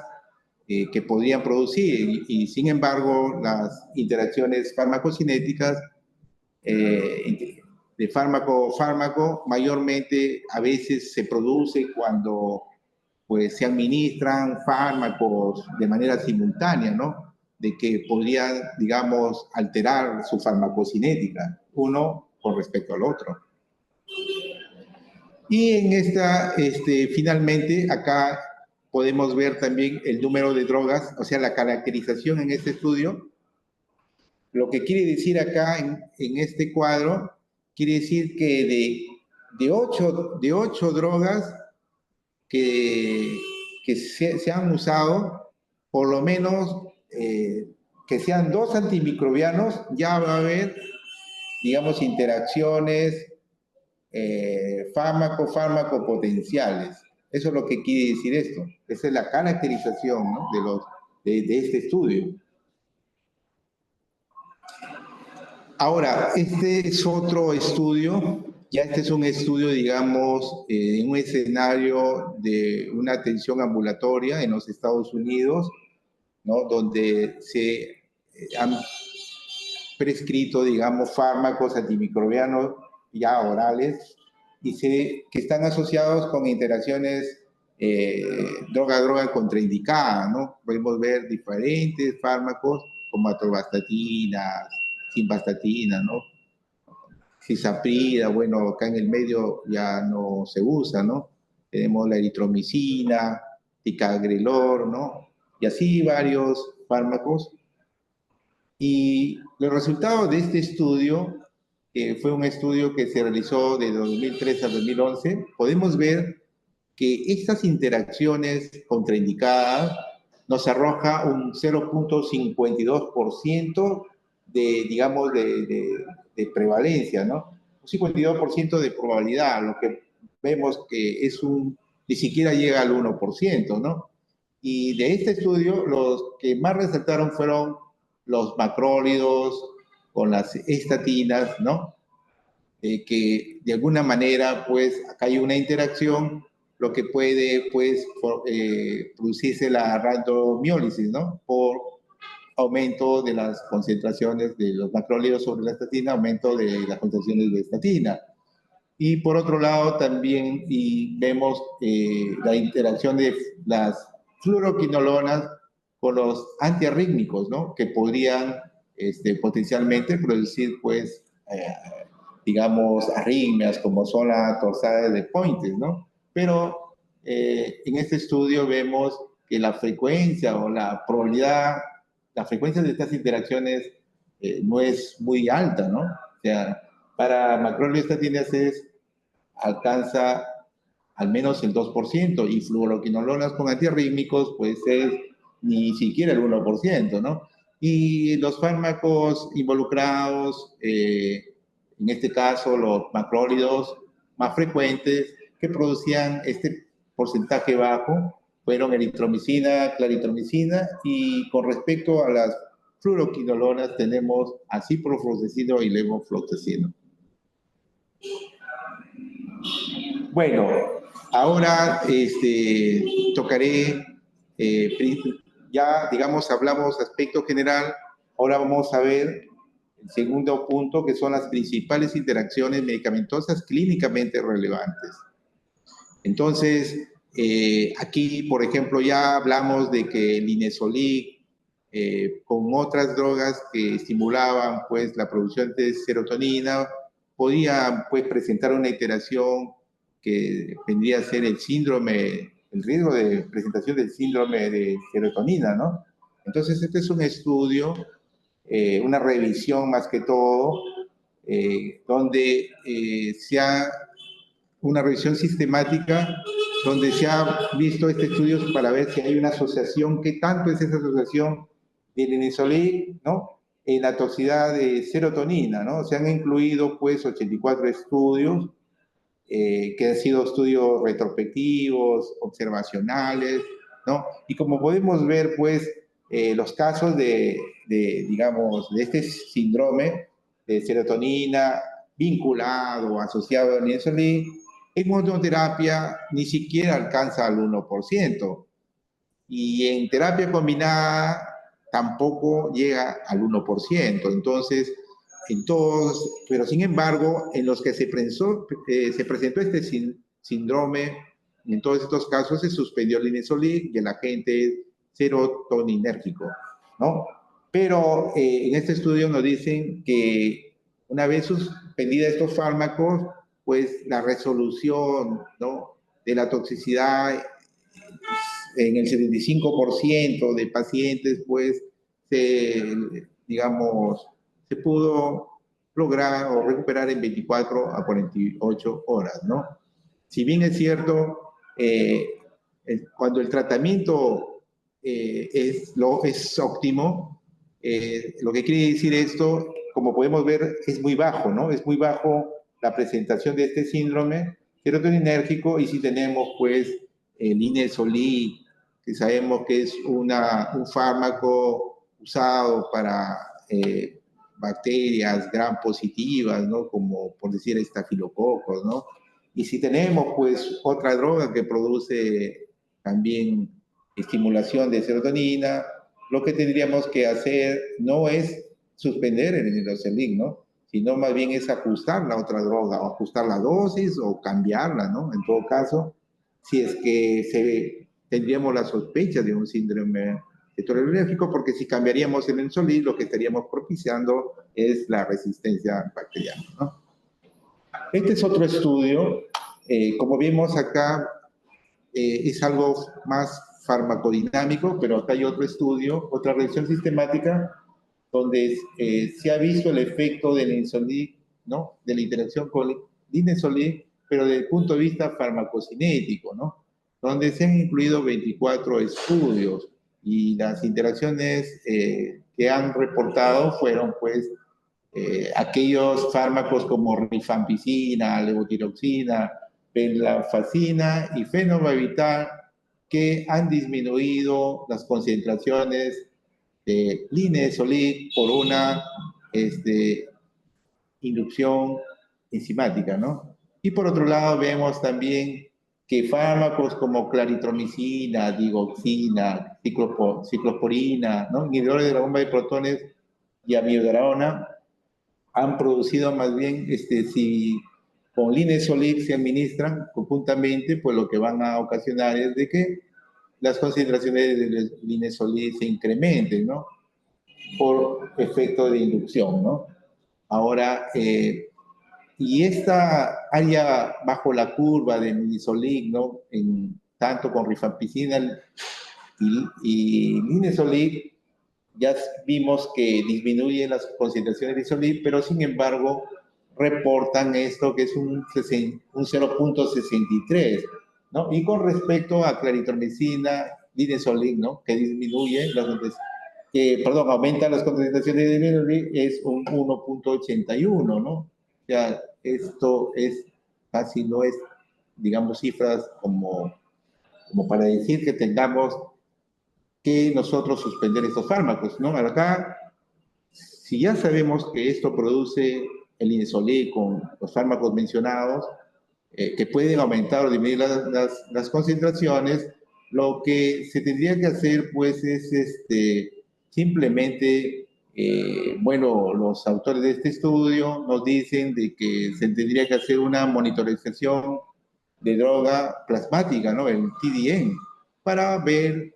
que podrían producir, y sin embargo, las interacciones farmacocinéticas de fármaco mayormente a veces se produce cuando pues se administran fármacos de manera simultánea, ¿no? De que podrían, digamos, alterar su farmacocinética, uno con respecto al otro. Y en finalmente, acá podemos ver también el número de drogas, o sea, la caracterización en este estudio. Lo que quiere decir acá en este cuadro, quiere decir que de ocho drogas que se han usado, por lo menos que sean 2 antimicrobianos, ya va a haber, digamos, interacciones fármaco potenciales. Eso es lo que quiere decir esto. Esa es la caracterización, ¿no? de este estudio. Ahora, este es otro estudio, ya este es un estudio, digamos, en un escenario de una atención ambulatoria en los Estados Unidos, ¿no? Donde se han prescrito, digamos, fármacos antimicrobianos ya orales que están asociados con interacciones droga contraindicada, ¿no? Podemos ver diferentes fármacos como atorvastatina, simvastatina, ¿no? Cisaprida, bueno, acá en el medio ya no se usa, ¿no? Tenemos la eritromicina, ticagrelor, ¿no? Y así varios fármacos. Y los resultados de este estudio, que fue un estudio que se realizó de 2003 a 2011, podemos ver que estas interacciones contraindicadas nos arroja un 0.52% de, digamos, de prevalencia, ¿no? Un 52% de probabilidad, lo que vemos que ni siquiera llega al 1%, ¿no? Y de este estudio, los que más resaltaron fueron los macrólidos con las estatinas, ¿no? Que de alguna manera, pues, acá hay una interacción, lo que puede, pues, producirse la rhabdomiólisis, ¿no? Por aumento de las concentraciones de los macrólidos sobre la estatina, aumento de las concentraciones de estatina. Y por otro lado, también vemos la interacción de las fluoroquinolonas con los antiarrítmicos, ¿no? Que podrían potencialmente producir, pues, digamos, arritmias, como son la torsades de Pointes, ¿no? Pero en este estudio vemos que la frecuencia o la probabilidad, la frecuencia de estas interacciones no es muy alta, ¿no? O sea, para macrolioestatinas alcanza al menos el 2%, y fluoroquinolonas con antiarrítmicos, pues es ni siquiera el 1%, ¿no? Y los fármacos involucrados, en este caso los macrólidos más frecuentes que producían este porcentaje bajo, fueron eritromicina, claritromicina, y con respecto a las fluoroquinolonas tenemos a ciprofloxacino y levofloxacino. Bueno, ahora tocaré, ya digamos hablamos aspecto general, ahora vamos a ver el segundo punto, que son las principales interacciones medicamentosas clínicamente relevantes. Entonces, aquí, por ejemplo, ya hablamos de que el Linezolid, con otras drogas que estimulaban pues la producción de serotonina, podía pues presentar una alteración que vendría a ser el síndrome, el riesgo de presentación del síndrome de serotonina, ¿no? Entonces, este es un estudio, una revisión más que todo, donde una revisión sistemática, donde se ha visto este estudio para ver si hay una asociación, qué tanto es esa asociación del linezolid, ¿no? En la toxicidad de serotonina, ¿no? Se han incluido, pues, 84 estudios, que han sido estudios retrospectivos, observacionales, ¿no? Y como podemos ver, pues, los casos digamos, de este síndrome de serotonina vinculado o asociado al linezolid, en monoterapia ni siquiera alcanza al 1%. Y en terapia combinada tampoco llega al 1%. Entonces, pero sin embargo, en los que se presentó este síndrome, en todos estos casos se suspendió el linezolid y el agente serotoninérgico, ¿no? Pero en este estudio nos dicen que una vez suspendida estos fármacos, pues la resolución, ¿no?, de la toxicidad en el 75% de pacientes, pues, digamos, se pudo lograr o recuperar en 24 a 48 horas, ¿no? Si bien es cierto, cuando el tratamiento es óptimo, lo que quiere decir esto, como podemos ver, es muy bajo, ¿no? Es muy bajo la presentación de este síndrome serotoninérgico, y si tenemos, pues, el linezolid, que sabemos que es un fármaco usado para bacterias gram positivas, ¿no? Como, por decir, estafilococos, ¿no? Y si tenemos, pues, otra droga que produce también estimulación de serotonina, lo que tendríamos que hacer no es suspender el linezolid, ¿no?, sino más bien es ajustar la otra droga, o ajustar la dosis, o cambiarla, ¿no? En todo caso, si es que tendríamos la sospecha de un síndrome serotoninérgico, porque si cambiaríamos el linezolid, lo que estaríamos propiciando es la resistencia bacteriana, ¿no? Este es otro estudio, como vimos acá, es algo más farmacodinámico, pero acá hay otro estudio, otra revisión sistemática, donde se ha visto el efecto del linezolid, ¿no?, de la interacción con el linezolid, pero desde el punto de vista farmacocinético, ¿no?, donde se han incluido 24 estudios, y las interacciones que han reportado fueron, pues, aquellos fármacos como rifampicina, levotiroxina, venlafaxina y fenobarbital, que han disminuido las concentraciones de linezolid por una inducción enzimática, ¿no? Y por otro lado vemos también que fármacos como claritromicina, digoxina, ciclosporina, ¿no?, inhibidores de la bomba de protones, y amiodarona, han producido más bien, si con linezolid se administran conjuntamente, pues lo que van a ocasionar es de que las concentraciones de linezolid se incrementen, ¿no?, por efecto de inducción, ¿no? Ahora, Y esta área bajo la curva de Midazolam, ¿no? Tanto con rifampicina y Midazolam, ya vimos que disminuyen las concentraciones de Midazolam, pero sin embargo reportan esto que es un 0.63, ¿no? Y con respecto a claritromicina, Midazolam, ¿no? Que disminuye aumenta las concentraciones de Midazolam, es un 1.81, ¿no? O sea, esto es casi no es, digamos, cifras como para decir que tengamos que nosotros suspender estos fármacos, ¿no? Acá, si ya sabemos que esto produce el Midazolam con los fármacos mencionados, que pueden aumentar o disminuir las concentraciones, lo que se tendría que hacer, pues, es simplemente, bueno, los autores de este estudio nos dicen de que se tendría que hacer una monitorización de droga plasmática, ¿no? El TDN, para ver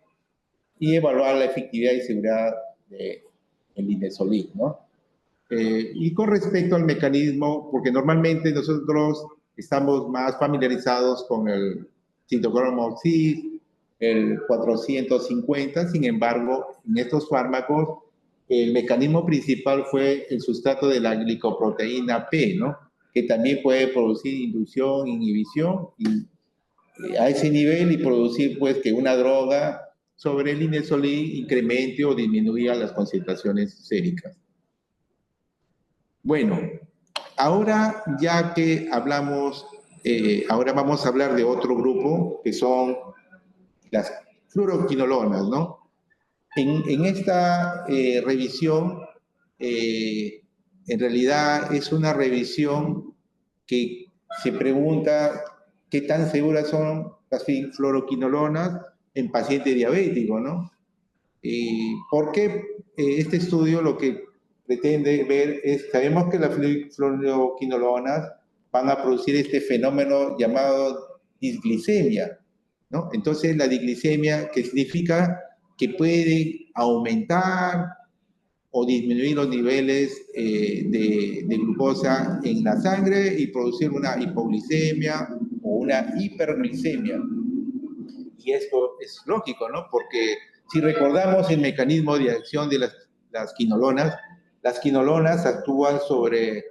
y evaluar la efectividad y seguridad del Midazolam, ¿no? Y con respecto al mecanismo, porque normalmente nosotros estamos más familiarizados con el citocromoxid, el 450, sin embargo, en estos fármacos, el mecanismo principal fue el sustrato de la glicoproteína P, ¿no? Que también puede producir inducción, inhibición, y a ese nivel y producir, pues, que una droga sobre el Midazolam incremente o disminuya las concentraciones séricas. Bueno, ahora ya que hablamos, ahora vamos a hablar de otro grupo que son las fluoroquinolonas, ¿no? En esta revisión, en realidad es una revisión que se pregunta qué tan seguras son las fluoroquinolonas en pacientes diabéticos, ¿no? ¿Por qué este estudio lo que pretende ver es, sabemos que las fluoroquinolonas van a producir este fenómeno llamado disglicemia, ¿no? Entonces, la disglicemia, que significa que puede aumentar o disminuir los niveles de glucosa en la sangre y producir una hipoglicemia o una hiperglicemia. Y esto es lógico, ¿no? Porque si recordamos el mecanismo de acción de las quinolonas actúan sobre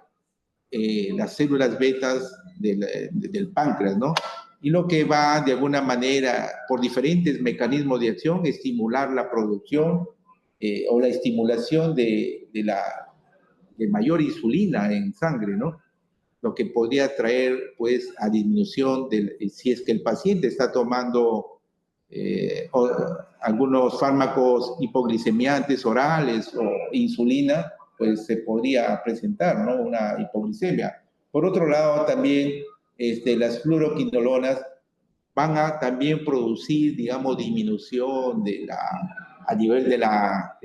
las células betas del páncreas, ¿no? Y lo que va de alguna manera, por diferentes mecanismos de acción, estimular la producción o la estimulación de mayor insulina en sangre, ¿no? Lo que podría traer, pues, a disminución si es que el paciente está tomando algunos fármacos hipoglicemiantes orales o insulina, pues se podría presentar, ¿no? Una hipoglicemia. Por otro lado, también las fluoroquinolonas van a también producir, digamos, disminución a nivel de la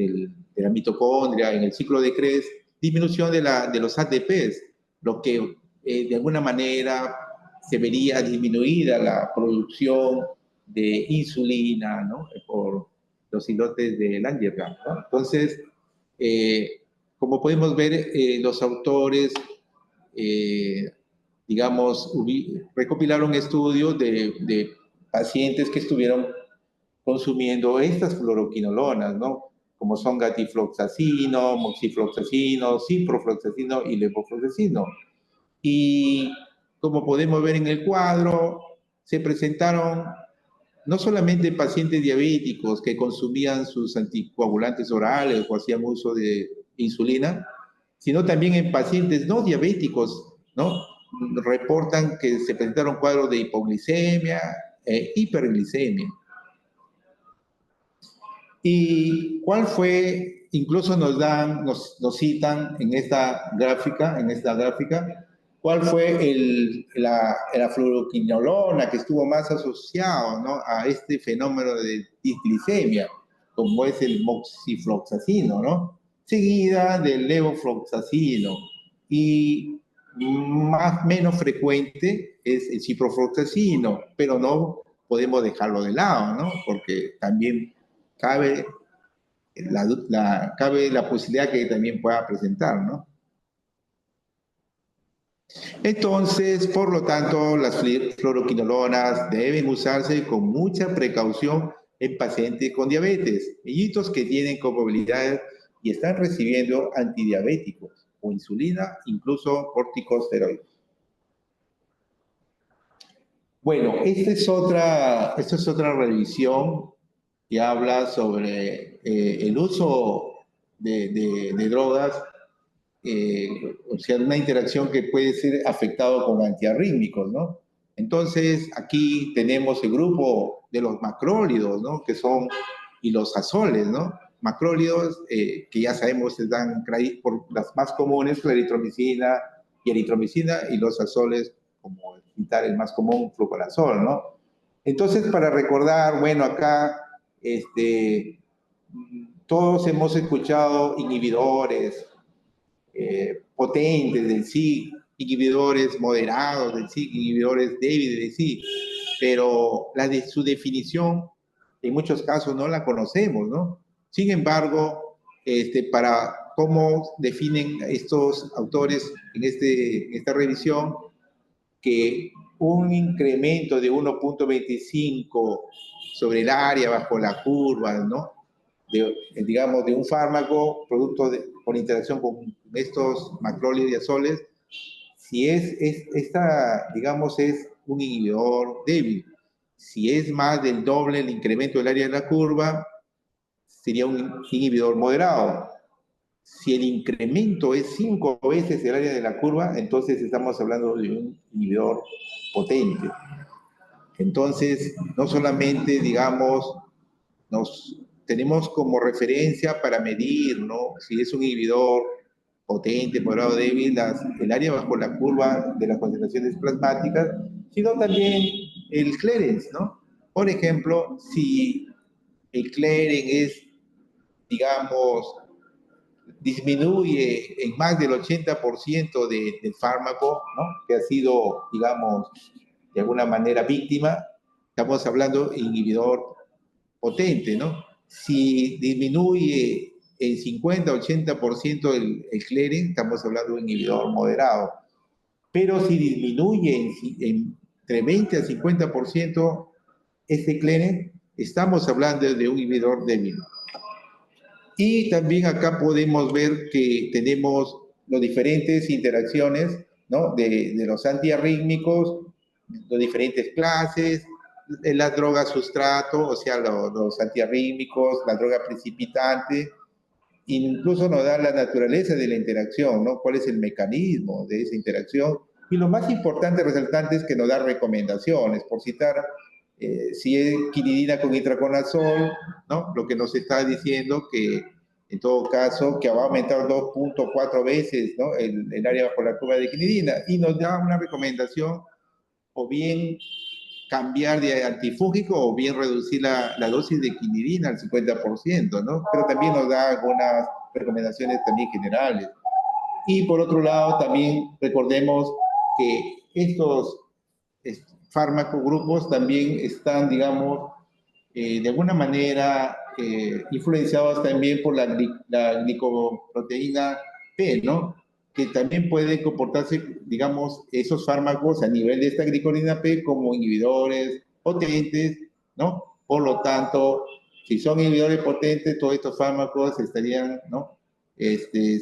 mitocondria en el ciclo de Krebs, disminución de los ATPs, lo que de alguna manera se vería disminuida la producción de insulina, ¿no? Por los islotes de Langerhans, ¿no? Entonces, como podemos ver, los autores, digamos, recopilaron estudios de pacientes que estuvieron consumiendo estas fluoroquinolonas, ¿no? Como son gatifloxacino, moxifloxacino, ciprofloxacino y levofloxacino. Y como podemos ver en el cuadro, se presentaron no solamente pacientes diabéticos que consumían sus anticoagulantes orales o hacían uso de insulina, sino también en pacientes no diabéticos, ¿no? Reportan que se presentaron cuadros de hipoglicemia e hiperglicemia. ¿Y cuál fue? Incluso nos citan en esta gráfica, cuál fue la fluoroquinolona que estuvo más asociado, ¿no? A este fenómeno de disglicemia, como es el moxifloxacino, ¿no? Seguida del levofloxacino. Y menos frecuente es el ciprofloxacino, pero no podemos dejarlo de lado, ¿no? Porque también cabe cabe la posibilidad que también pueda presentar, ¿no? Entonces, por lo tanto, las fluoroquinolonas deben usarse con mucha precaución en pacientes con diabetes, niñitos que tienen comorbilidades y están recibiendo antidiabéticos o insulina, incluso corticosteroides. Bueno, esta es otra revisión que habla sobre el uso de drogas, o sea, una interacción que puede ser afectado con antiarrítmicos, ¿no? Entonces, aquí tenemos el grupo de los macrólidos, ¿no? Que son, y los azoles, ¿no? Macrólidos, que ya sabemos se dan por las más comunes, la eritromicina y eritromicina, y los azoles, como citar el más común, fluconazol, ¿no? Entonces, para recordar, bueno, acá, todos hemos escuchado inhibidores, potentes del SIG, inhibidores moderados del SIG, inhibidores débiles del SIG, pero su definición en muchos casos no la conocemos, ¿no? Sin embargo, para cómo definen estos autores en esta revisión, que un incremento de 1.25 sobre el área bajo la curva, ¿no? Digamos, de un fármaco, por interacción con estos macrólidos y azoles, si digamos, es un inhibidor débil. Si es más del doble el incremento del área de la curva, sería un inhibidor moderado. Si el incremento es 5 veces el área de la curva, entonces estamos hablando de un inhibidor potente. Entonces, no solamente, digamos, tenemos como referencia para medir, ¿no? Si es un inhibidor potente, moderado, débil, el área bajo la curva de las concentraciones plasmáticas, sino también el clearance, ¿no? Por ejemplo, si el clearance es, digamos, disminuye en más del 80% del fármaco, ¿no? Que ha sido, digamos, de alguna manera víctima, estamos hablando de inhibidor potente, ¿no? Si disminuye en 50-80% el clearance, estamos hablando de un inhibidor moderado. Pero si disminuye entre 20 a 50% ese clearance, estamos hablando de un inhibidor débil. Y también acá podemos ver que tenemos las diferentes interacciones, ¿no? de los antiarrítmicos, las diferentes clases, las drogas sustrato, o sea, los antiarrítmicos, la droga precipitante, incluso nos da la naturaleza de la interacción, ¿no? ¿Cuál es el mecanismo de esa interacción? Y lo más importante resaltante es que nos da recomendaciones, por citar, si es quinidina con itraconazol, ¿no? Lo que nos está diciendo que, en todo caso, que va a aumentar 2.4 veces, ¿no? el área bajo la curva de quinidina, y nos da una recomendación, o bien cambiar de antifúngico o bien reducir la dosis de quinidina al 50%, ¿no? Pero también nos da algunas recomendaciones también generales. Y por otro lado, también recordemos que estos fármacos grupos también están, digamos, de alguna manera influenciados también por la glicoproteína P, ¿no? Que también puede comportarse, digamos, esos fármacos a nivel de esta glicoproteína P como inhibidores potentes, ¿no? Por lo tanto, si son inhibidores potentes, todos estos fármacos estarían, ¿no?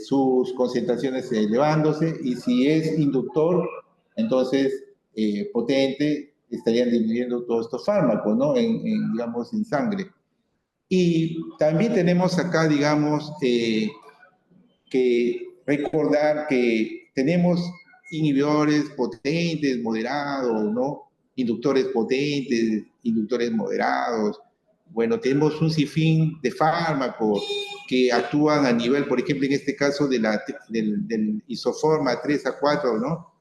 Sus concentraciones elevándose, y si es inductor, entonces potente, estarían disminuyendo todos estos fármacos, ¿no? Digamos, en sangre. Y también tenemos acá, digamos, que recordar que tenemos inhibidores potentes, moderados, ¿no? Inductores potentes, inductores moderados. Bueno, tenemos un sinfín de fármacos que actúan a nivel, por ejemplo, en este caso del isoforma 3 a 4, ¿no?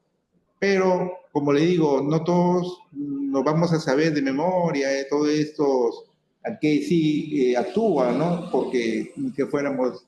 Pero, como le digo, no todos nos vamos a saber de memoria de todos estos, a qué sí actúan, ¿no? Porque ni que fuéramos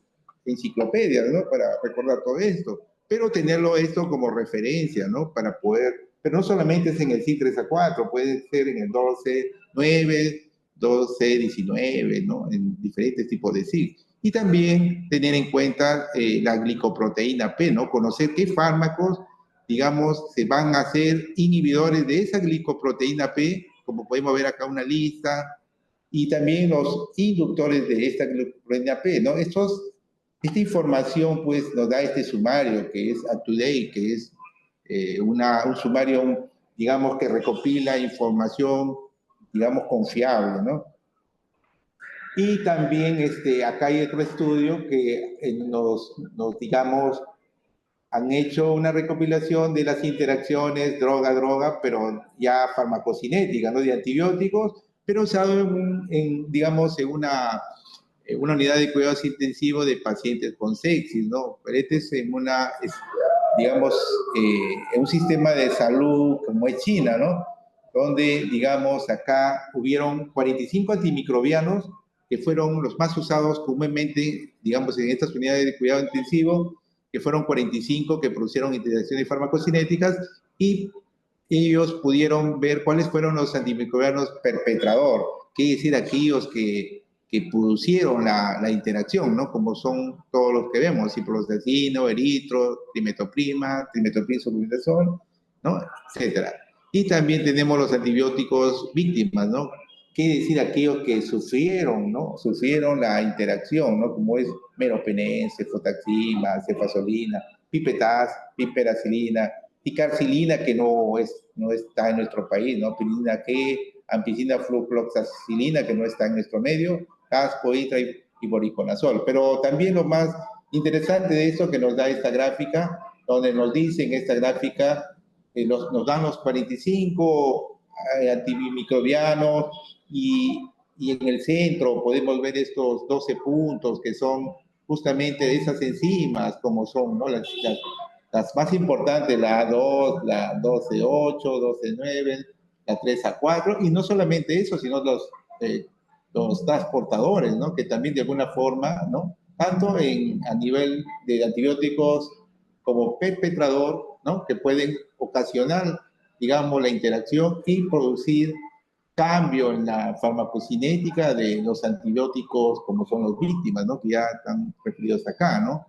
enciclopedias, ¿no? Para recordar todo esto. Pero tenerlo esto como referencia, ¿no? Para poder, pero no solamente es en el CI3 a 4, puede ser en el 12-9, 12-19, ¿no? En diferentes tipos de CI. Y también tener en cuenta la glicoproteína P, ¿no? Conocer qué fármacos digamos, se van a hacer inhibidores de esa glicoproteína P, como podemos ver acá una lista, y también los inductores de esta glicoproteína P, ¿no? Esta información, pues, nos da este sumario que es up-to-date, que es un sumario, digamos, que recopila información, digamos, confiable, ¿no? Y también acá hay otro estudio que digamos, han hecho una recopilación de las interacciones droga-droga, pero ya farmacocinética, ¿no? De antibióticos, pero usado digamos, en una unidad de cuidados intensivos de pacientes con sepsis, ¿no? Pero este es digamos, en un sistema de salud como es China, ¿no? Donde, digamos, acá hubieron 45 antimicrobianos que fueron los más usados comúnmente, digamos, en estas unidades de cuidado intensivo, que fueron 45 que produjeron interacciones farmacocinéticas, y ellos pudieron ver cuáles fueron los antimicrobianos perpetrador, quiere decir aquellos que producieron la interacción, ¿no? Como son todos los que vemos, ciprofloxacino, eritro, trimetoprima, sulfitazol, ¿no? Etcétera. Y también tenemos los antibióticos víctimas, ¿no? Quiere decir aquellos que sufrieron, ¿no? Sufrieron la interacción, ¿no? Como es meropenem, cefotaxima, cefazolina, pipetaz, piperacilina, picarcilina, que no está en nuestro país, ¿no? Pirina que, ampicilina, flucloxacilina, que no está en nuestro medio, casco, itra y boriconazol. Pero también lo más interesante de eso que nos da esta gráfica, donde nos dice en esta gráfica, nos dan los 45 antimicrobianos, y en el centro podemos ver estos 12 puntos que son justamente de esas enzimas, como son, ¿no? Las más importantes, la A2, la 12.8, 12.9, la 3A4, y no solamente eso, sino los transportadores, ¿no? Que también de alguna forma, ¿no? Tanto a nivel de antibióticos como perpetrador, ¿no? Que pueden ocasionar, digamos, la interacción y producir cambio en la farmacocinética de los antibióticos como son los víctimas, ¿no? Que ya están referidos acá, ¿no?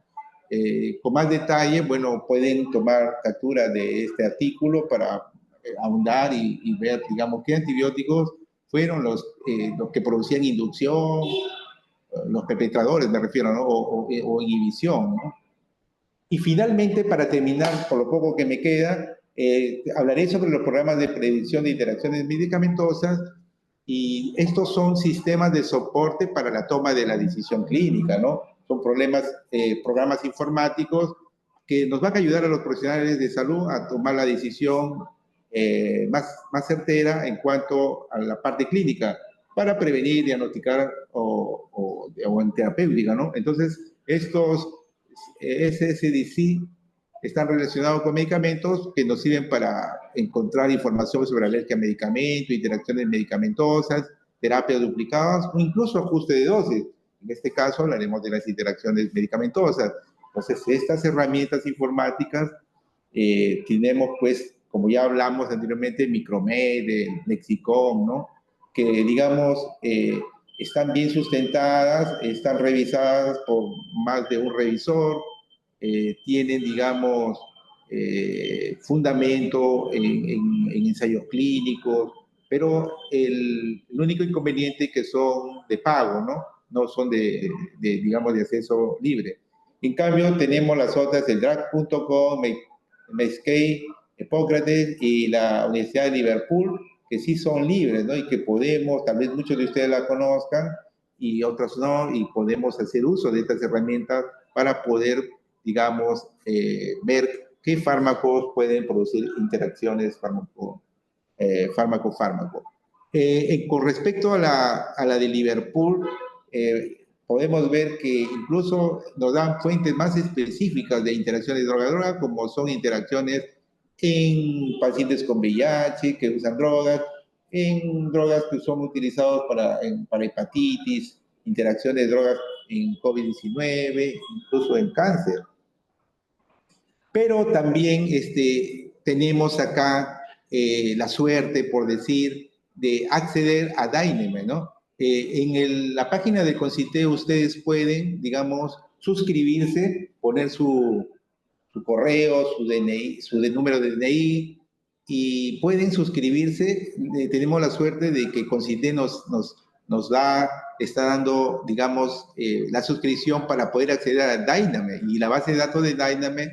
Con más detalle, bueno, pueden tomar captura de este artículo para ahondar y ver, digamos, qué antibióticos fueron los que producían inducción, los perpetradores, me refiero, ¿no? O inhibición, ¿no? Y finalmente, para terminar, por lo poco que me queda, hablaré sobre los programas de predicción de interacciones medicamentosas, y estos son sistemas de soporte para la toma de la decisión clínica, ¿no? Son programas informáticos que nos van a ayudar a los profesionales de salud a tomar la decisión más certera en cuanto a la parte clínica, para prevenir, diagnosticar o en terapéutica, ¿no? Entonces, estos SSDC están relacionados con medicamentos que nos sirven para encontrar información sobre alergia a medicamentos, interacciones medicamentosas, terapias duplicadas o incluso ajuste de dosis. En este caso hablaremos de las interacciones medicamentosas. Entonces, estas herramientas informáticas tenemos, pues, como ya hablamos anteriormente, Micromed, Lexicon, ¿no? Que, digamos, están bien sustentadas, están revisadas por más de un revisor, tienen, digamos, fundamento en ensayos clínicos, pero el único inconveniente es que son de pago, ¿no? No son digamos, de acceso libre. En cambio, tenemos las otras, el drug.com, Medscape, Hipócrates y la Universidad de Liverpool, que sí son libres, ¿no? Y que podemos, tal vez muchos de ustedes la conozcan y otros no, y podemos hacer uso de estas herramientas para poder, digamos, ver qué fármacos pueden producir interacciones fármaco-fármaco. Con respecto a la de Liverpool, podemos ver que incluso nos dan fuentes más específicas de interacciones droga-droga, como son interacciones en pacientes con VIH que usan drogas, en drogas que son utilizadas para hepatitis, interacciones de drogas en COVID-19, incluso en cáncer. Pero también tenemos acá la suerte, por decir, de acceder a Dyname, ¿no? La página del CONCITE ustedes pueden, digamos, suscribirse, poner su su correo, su DNI, su número de DNI, y pueden suscribirse. Tenemos la suerte de que Consite está dando, digamos, la suscripción para poder acceder a Dyname, y la base de datos de Dyname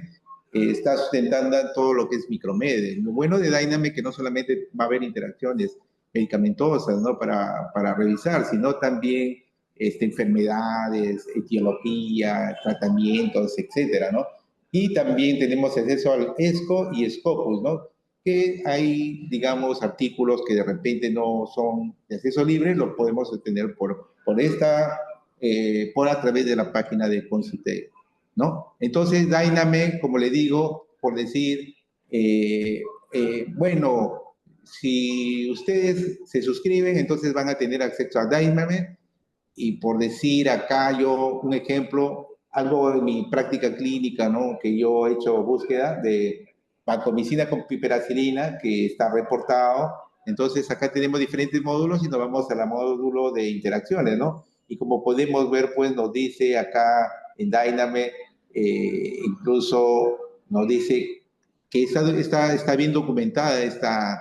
está sustentando todo lo que es Micromed. Lo bueno de Dyname es que no solamente va a haber interacciones medicamentosas, ¿no? Para revisar, sino también enfermedades, etiología, tratamientos, etcétera, ¿no? Y también tenemos acceso al ESCO y Scopus, ¿no? Que hay, digamos, artículos que de repente no son de acceso libre, los podemos obtener por a través de la página de Consite, ¿no? Entonces, Dyname, como le digo, por decir, bueno, si ustedes se suscriben, entonces van a tener acceso a Dyname, y por decir acá yo un ejemplo, algo de mi práctica clínica, ¿no? Que yo he hecho búsqueda de vancomicina con piperacilina, que está reportado. Entonces acá tenemos diferentes módulos y nos vamos al módulo de interacciones, ¿no? Y como podemos ver, pues nos dice acá en Dyname, incluso nos dice que está bien documentada esta,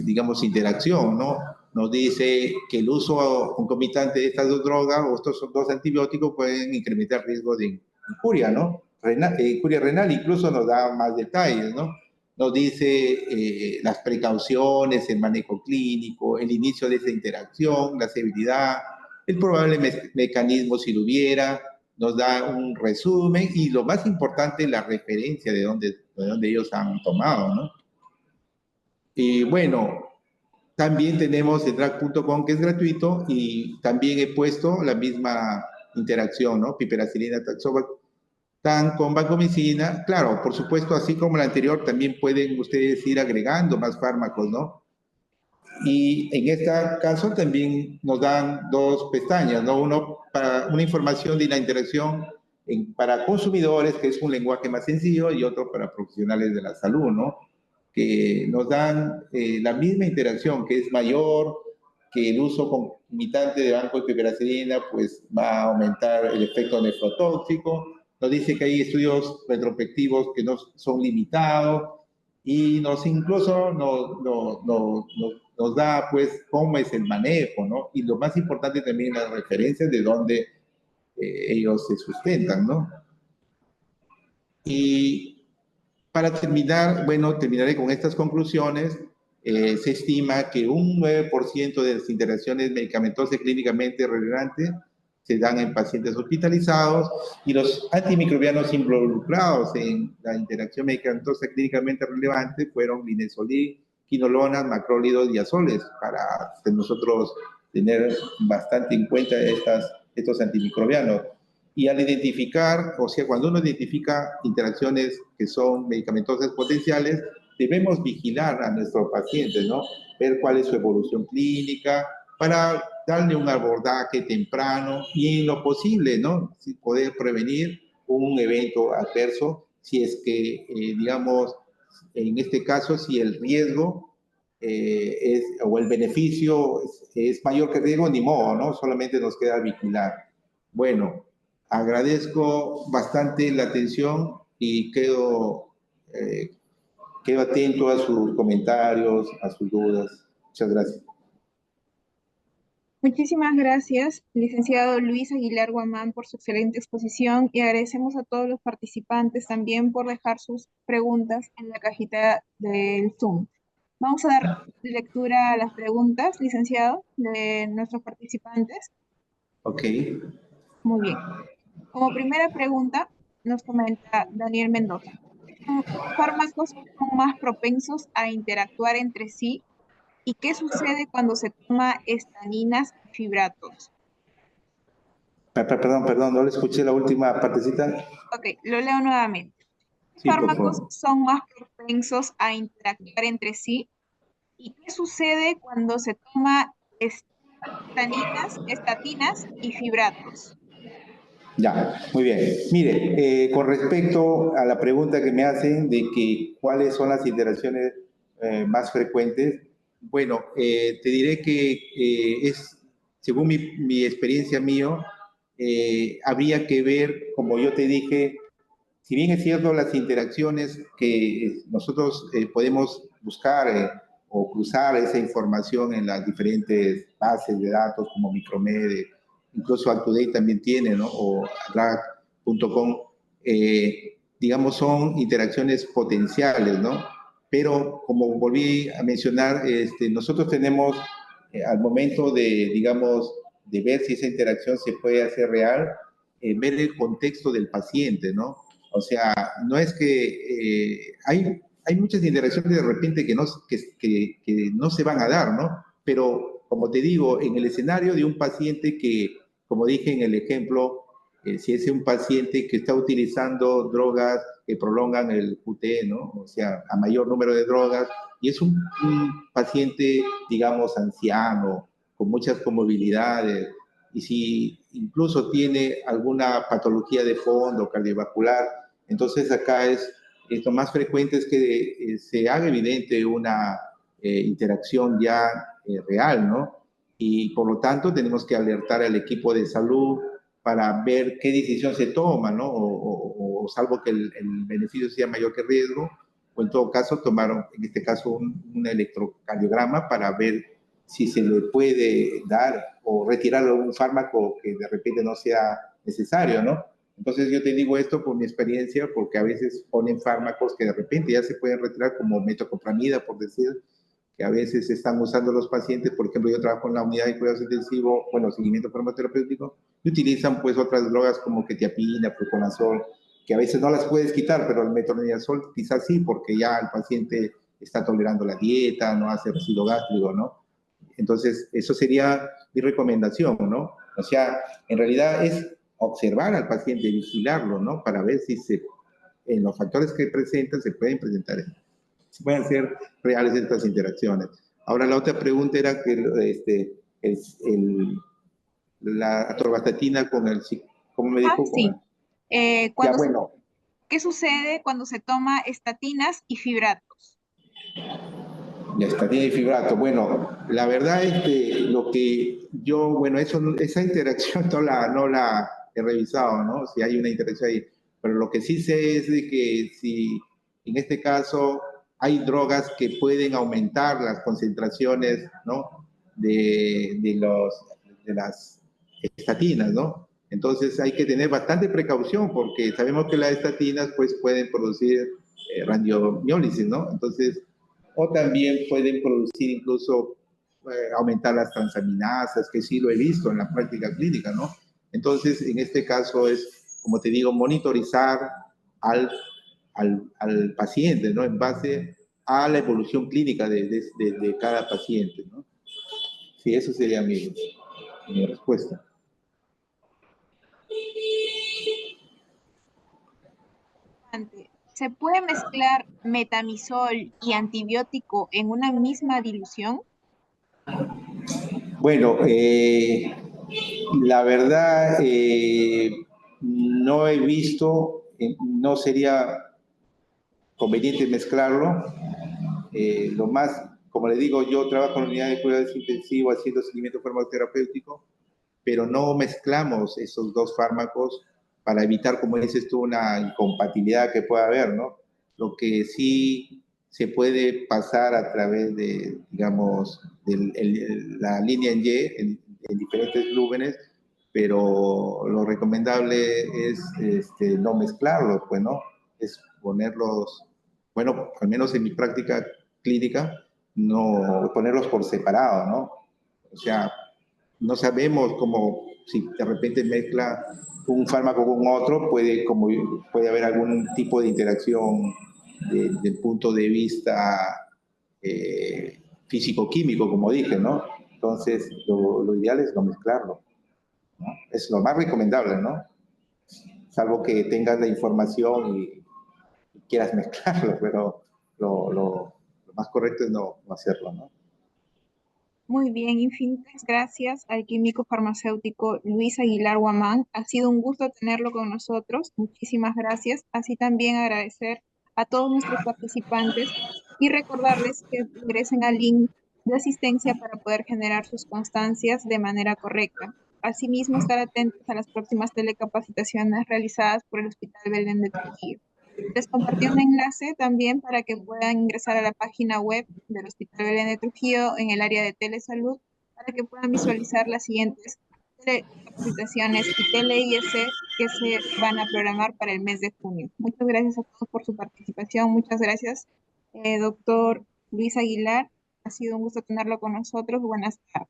digamos, interacción, ¿no? Nos dice que el uso concomitante de estas dos drogas o estos dos antibióticos pueden incrementar riesgo de injuria, ¿no? Injuria renal, incluso nos da más detalles, ¿no? Nos dice las precauciones, el manejo clínico, el inicio de esa interacción, la severidad, el probable mecanismo si lo hubiera, nos da un resumen y lo más importante, la referencia de dónde ellos han tomado, ¿no? Y bueno, también tenemos el drag.com, que es gratuito, y también he puesto la misma interacción, ¿no? Piperacilina, taxoban con vancomicina. Claro, por supuesto, así como la anterior, también pueden ustedes ir agregando más fármacos, ¿no? Y en este caso también nos dan dos pestañas, ¿no? Uno para una información de la interacción para consumidores, que es un lenguaje más sencillo, y otro para profesionales de la salud, ¿no? Que nos dan la misma interacción, que es mayor, que el uso concomitante de banco de piperacilina pues va a aumentar el efecto nefrotóxico. Nos dice que hay estudios retrospectivos que no son limitados, y incluso nos da pues cómo es el manejo, ¿no? Y lo más importante también las referencias de dónde ellos se sustentan, ¿no? Y para terminar, bueno, terminaré con estas conclusiones. Se estima que un 9% de las interacciones medicamentosas clínicamente relevantes se dan en pacientes hospitalizados, y los antimicrobianos involucrados en la interacción medicamentosa clínicamente relevante fueron linezolid, quinolonas, macrólidos y azoles, para nosotros tener bastante en cuenta estos antimicrobianos. Y al identificar, o sea, cuando uno identifica interacciones que son medicamentosas potenciales, debemos vigilar a nuestro paciente, ¿no? Ver cuál es su evolución clínica para darle un abordaje temprano y en lo posible, ¿no? Poder prevenir un evento adverso si es que, digamos, en este caso, si el riesgo o el beneficio es mayor que el riesgo, ni modo, ¿no? Solamente nos queda vigilar. Bueno, agradezco bastante la atención y quedo atento a sus comentarios, a sus dudas. Muchas gracias. Muchísimas gracias, licenciado Luis Aguilar Guamán, por su excelente exposición, y agradecemos a todos los participantes también por dejar sus preguntas en la cajita del Zoom. Vamos a dar lectura a las preguntas, licenciado, de nuestros participantes. Ok. Muy bien. Como primera pregunta, nos comenta Daniel Mendoza. ¿Fármacos son más propensos a interactuar entre sí? ¿Y qué sucede cuando se toma estaninas y fibratos? Perdón, no le escuché la última partecita. Ok, lo leo nuevamente. Sí, por ¿Fármacos favor. son más propensos a interactuar entre sí? ¿Y qué sucede cuando se toma estatinas y fibratos? Ya, muy bien. Mire, con respecto a la pregunta que me hacen de que cuáles son las interacciones más frecuentes, bueno, te diré que según mi experiencia mío, habría que ver, como yo te dije, si bien es cierto, las interacciones que nosotros podemos buscar o cruzar esa información en las diferentes bases de datos como Micromed, incluso ActuDate también tiene, ¿no? O RAG.com, digamos, son interacciones potenciales, ¿no? Pero como volví a mencionar, nosotros tenemos al momento de, digamos, de ver si esa interacción se puede hacer real, ver el contexto del paciente, ¿no? O sea, no es que hay muchas interacciones de repente que no se van a dar, ¿no? Pero, como te digo, en el escenario de un paciente que, como dije en el ejemplo, si es un paciente que está utilizando drogas que prolongan el QT, ¿no? O sea, a mayor número de drogas, y es un paciente, digamos, anciano, con muchas comorbilidades, y si incluso tiene alguna patología de fondo cardiovascular, entonces acá lo más frecuente es que se haga evidente una interacción ya real, ¿no? Y por lo tanto tenemos que alertar al equipo de salud para ver qué decisión se toma, ¿no? O salvo que el beneficio sea mayor que el riesgo, o en todo caso tomaron, en este caso, un electrocardiograma para ver si se le puede dar o retirar algún fármaco que de repente no sea necesario, ¿no? Entonces yo te digo esto por mi experiencia, porque a veces ponen fármacos que de repente ya se pueden retirar, como metoclopramida, por decir, que a veces están usando los pacientes. Por ejemplo, yo trabajo en la unidad de cuidados intensivos, bueno, seguimiento farmacoterapéutico, y utilizan pues otras drogas como quetiapina, fluconazol, que a veces no las puedes quitar, pero el metronidazol quizás sí, porque ya el paciente está tolerando la dieta, no hace residuo gástrico, ¿no? Entonces, eso sería mi recomendación, ¿no? O sea, en realidad es observar al paciente, vigilarlo, ¿no? Para ver si en los factores que presentan se pueden presentar, se pueden hacer reales estas interacciones. Ahora, la otra pregunta era que la atorvastatina con ¿cómo me Ah, dijo? sí. Ya, bueno, ¿Qué sucede cuando se toma estatinas y fibratos? ya está, tiene fibrato. Bueno, la verdad es que lo que yo, bueno, esa interacción no la he revisado, ¿no? Si hay una interacción ahí. Pero lo que sí sé es de que si en este caso hay drogas que pueden aumentar las concentraciones, ¿no? De las estatinas, ¿no? Entonces hay que tener bastante precaución porque sabemos que las estatinas pues pueden producir radiomiólisis, ¿no? Entonces, o también pueden producir incluso aumentar las transaminasas, que sí lo he visto en la práctica clínica, ¿no? Entonces, en este caso es, como te digo, monitorizar al, al paciente, ¿no? En base a la evolución clínica de cada paciente, ¿no? Sí, eso sería mi respuesta. ¿Se puede mezclar metamizol y antibiótico en una misma dilución? Bueno, la verdad, no he visto, no sería conveniente mezclarlo. Lo más, como le digo, yo trabajo en la unidad de cuidados intensivos haciendo seguimiento farmacoterapéutico, pero no mezclamos esos dos fármacos para evitar, como dices tú, una incompatibilidad que pueda haber, ¿no? Lo que sí se puede pasar a través de, digamos, la línea en Y, en diferentes lúmenes, pero lo recomendable es no mezclarlos, pues, ¿no? Es ponerlos, bueno, al menos en mi práctica clínica, no ponerlos por separado, ¿no? O sea, no sabemos cómo, si de repente mezcla un fármaco con otro, puede haber algún tipo de interacción desde el punto de vista físico-químico, como dije, ¿no? Entonces, lo ideal es no mezclarlo, ¿no? Es lo más recomendable, ¿no? Salvo que tengas la información y quieras mezclarlo, pero lo más correcto es no hacerlo, ¿no? Muy bien, infinitas gracias al químico farmacéutico Luis Aguilar Guamán. Ha sido un gusto tenerlo con nosotros. Muchísimas gracias. Así también agradecer a todos nuestros participantes y recordarles que ingresen al link de asistencia para poder generar sus constancias de manera correcta. Asimismo, estar atentos a las próximas telecapacitaciones realizadas por el Hospital Belén de Trujillo. Les compartí un enlace también para que puedan ingresar a la página web del Hospital Belén de Trujillo en el área de telesalud para que puedan visualizar las siguientes telecapacitaciones y tele-IS que se van a programar para el mes de junio. Muchas gracias a todos por su participación. Muchas gracias, doctor Luis Aguilar. Ha sido un gusto tenerlo con nosotros. Buenas tardes.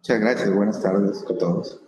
Muchas gracias, buenas tardes a todos.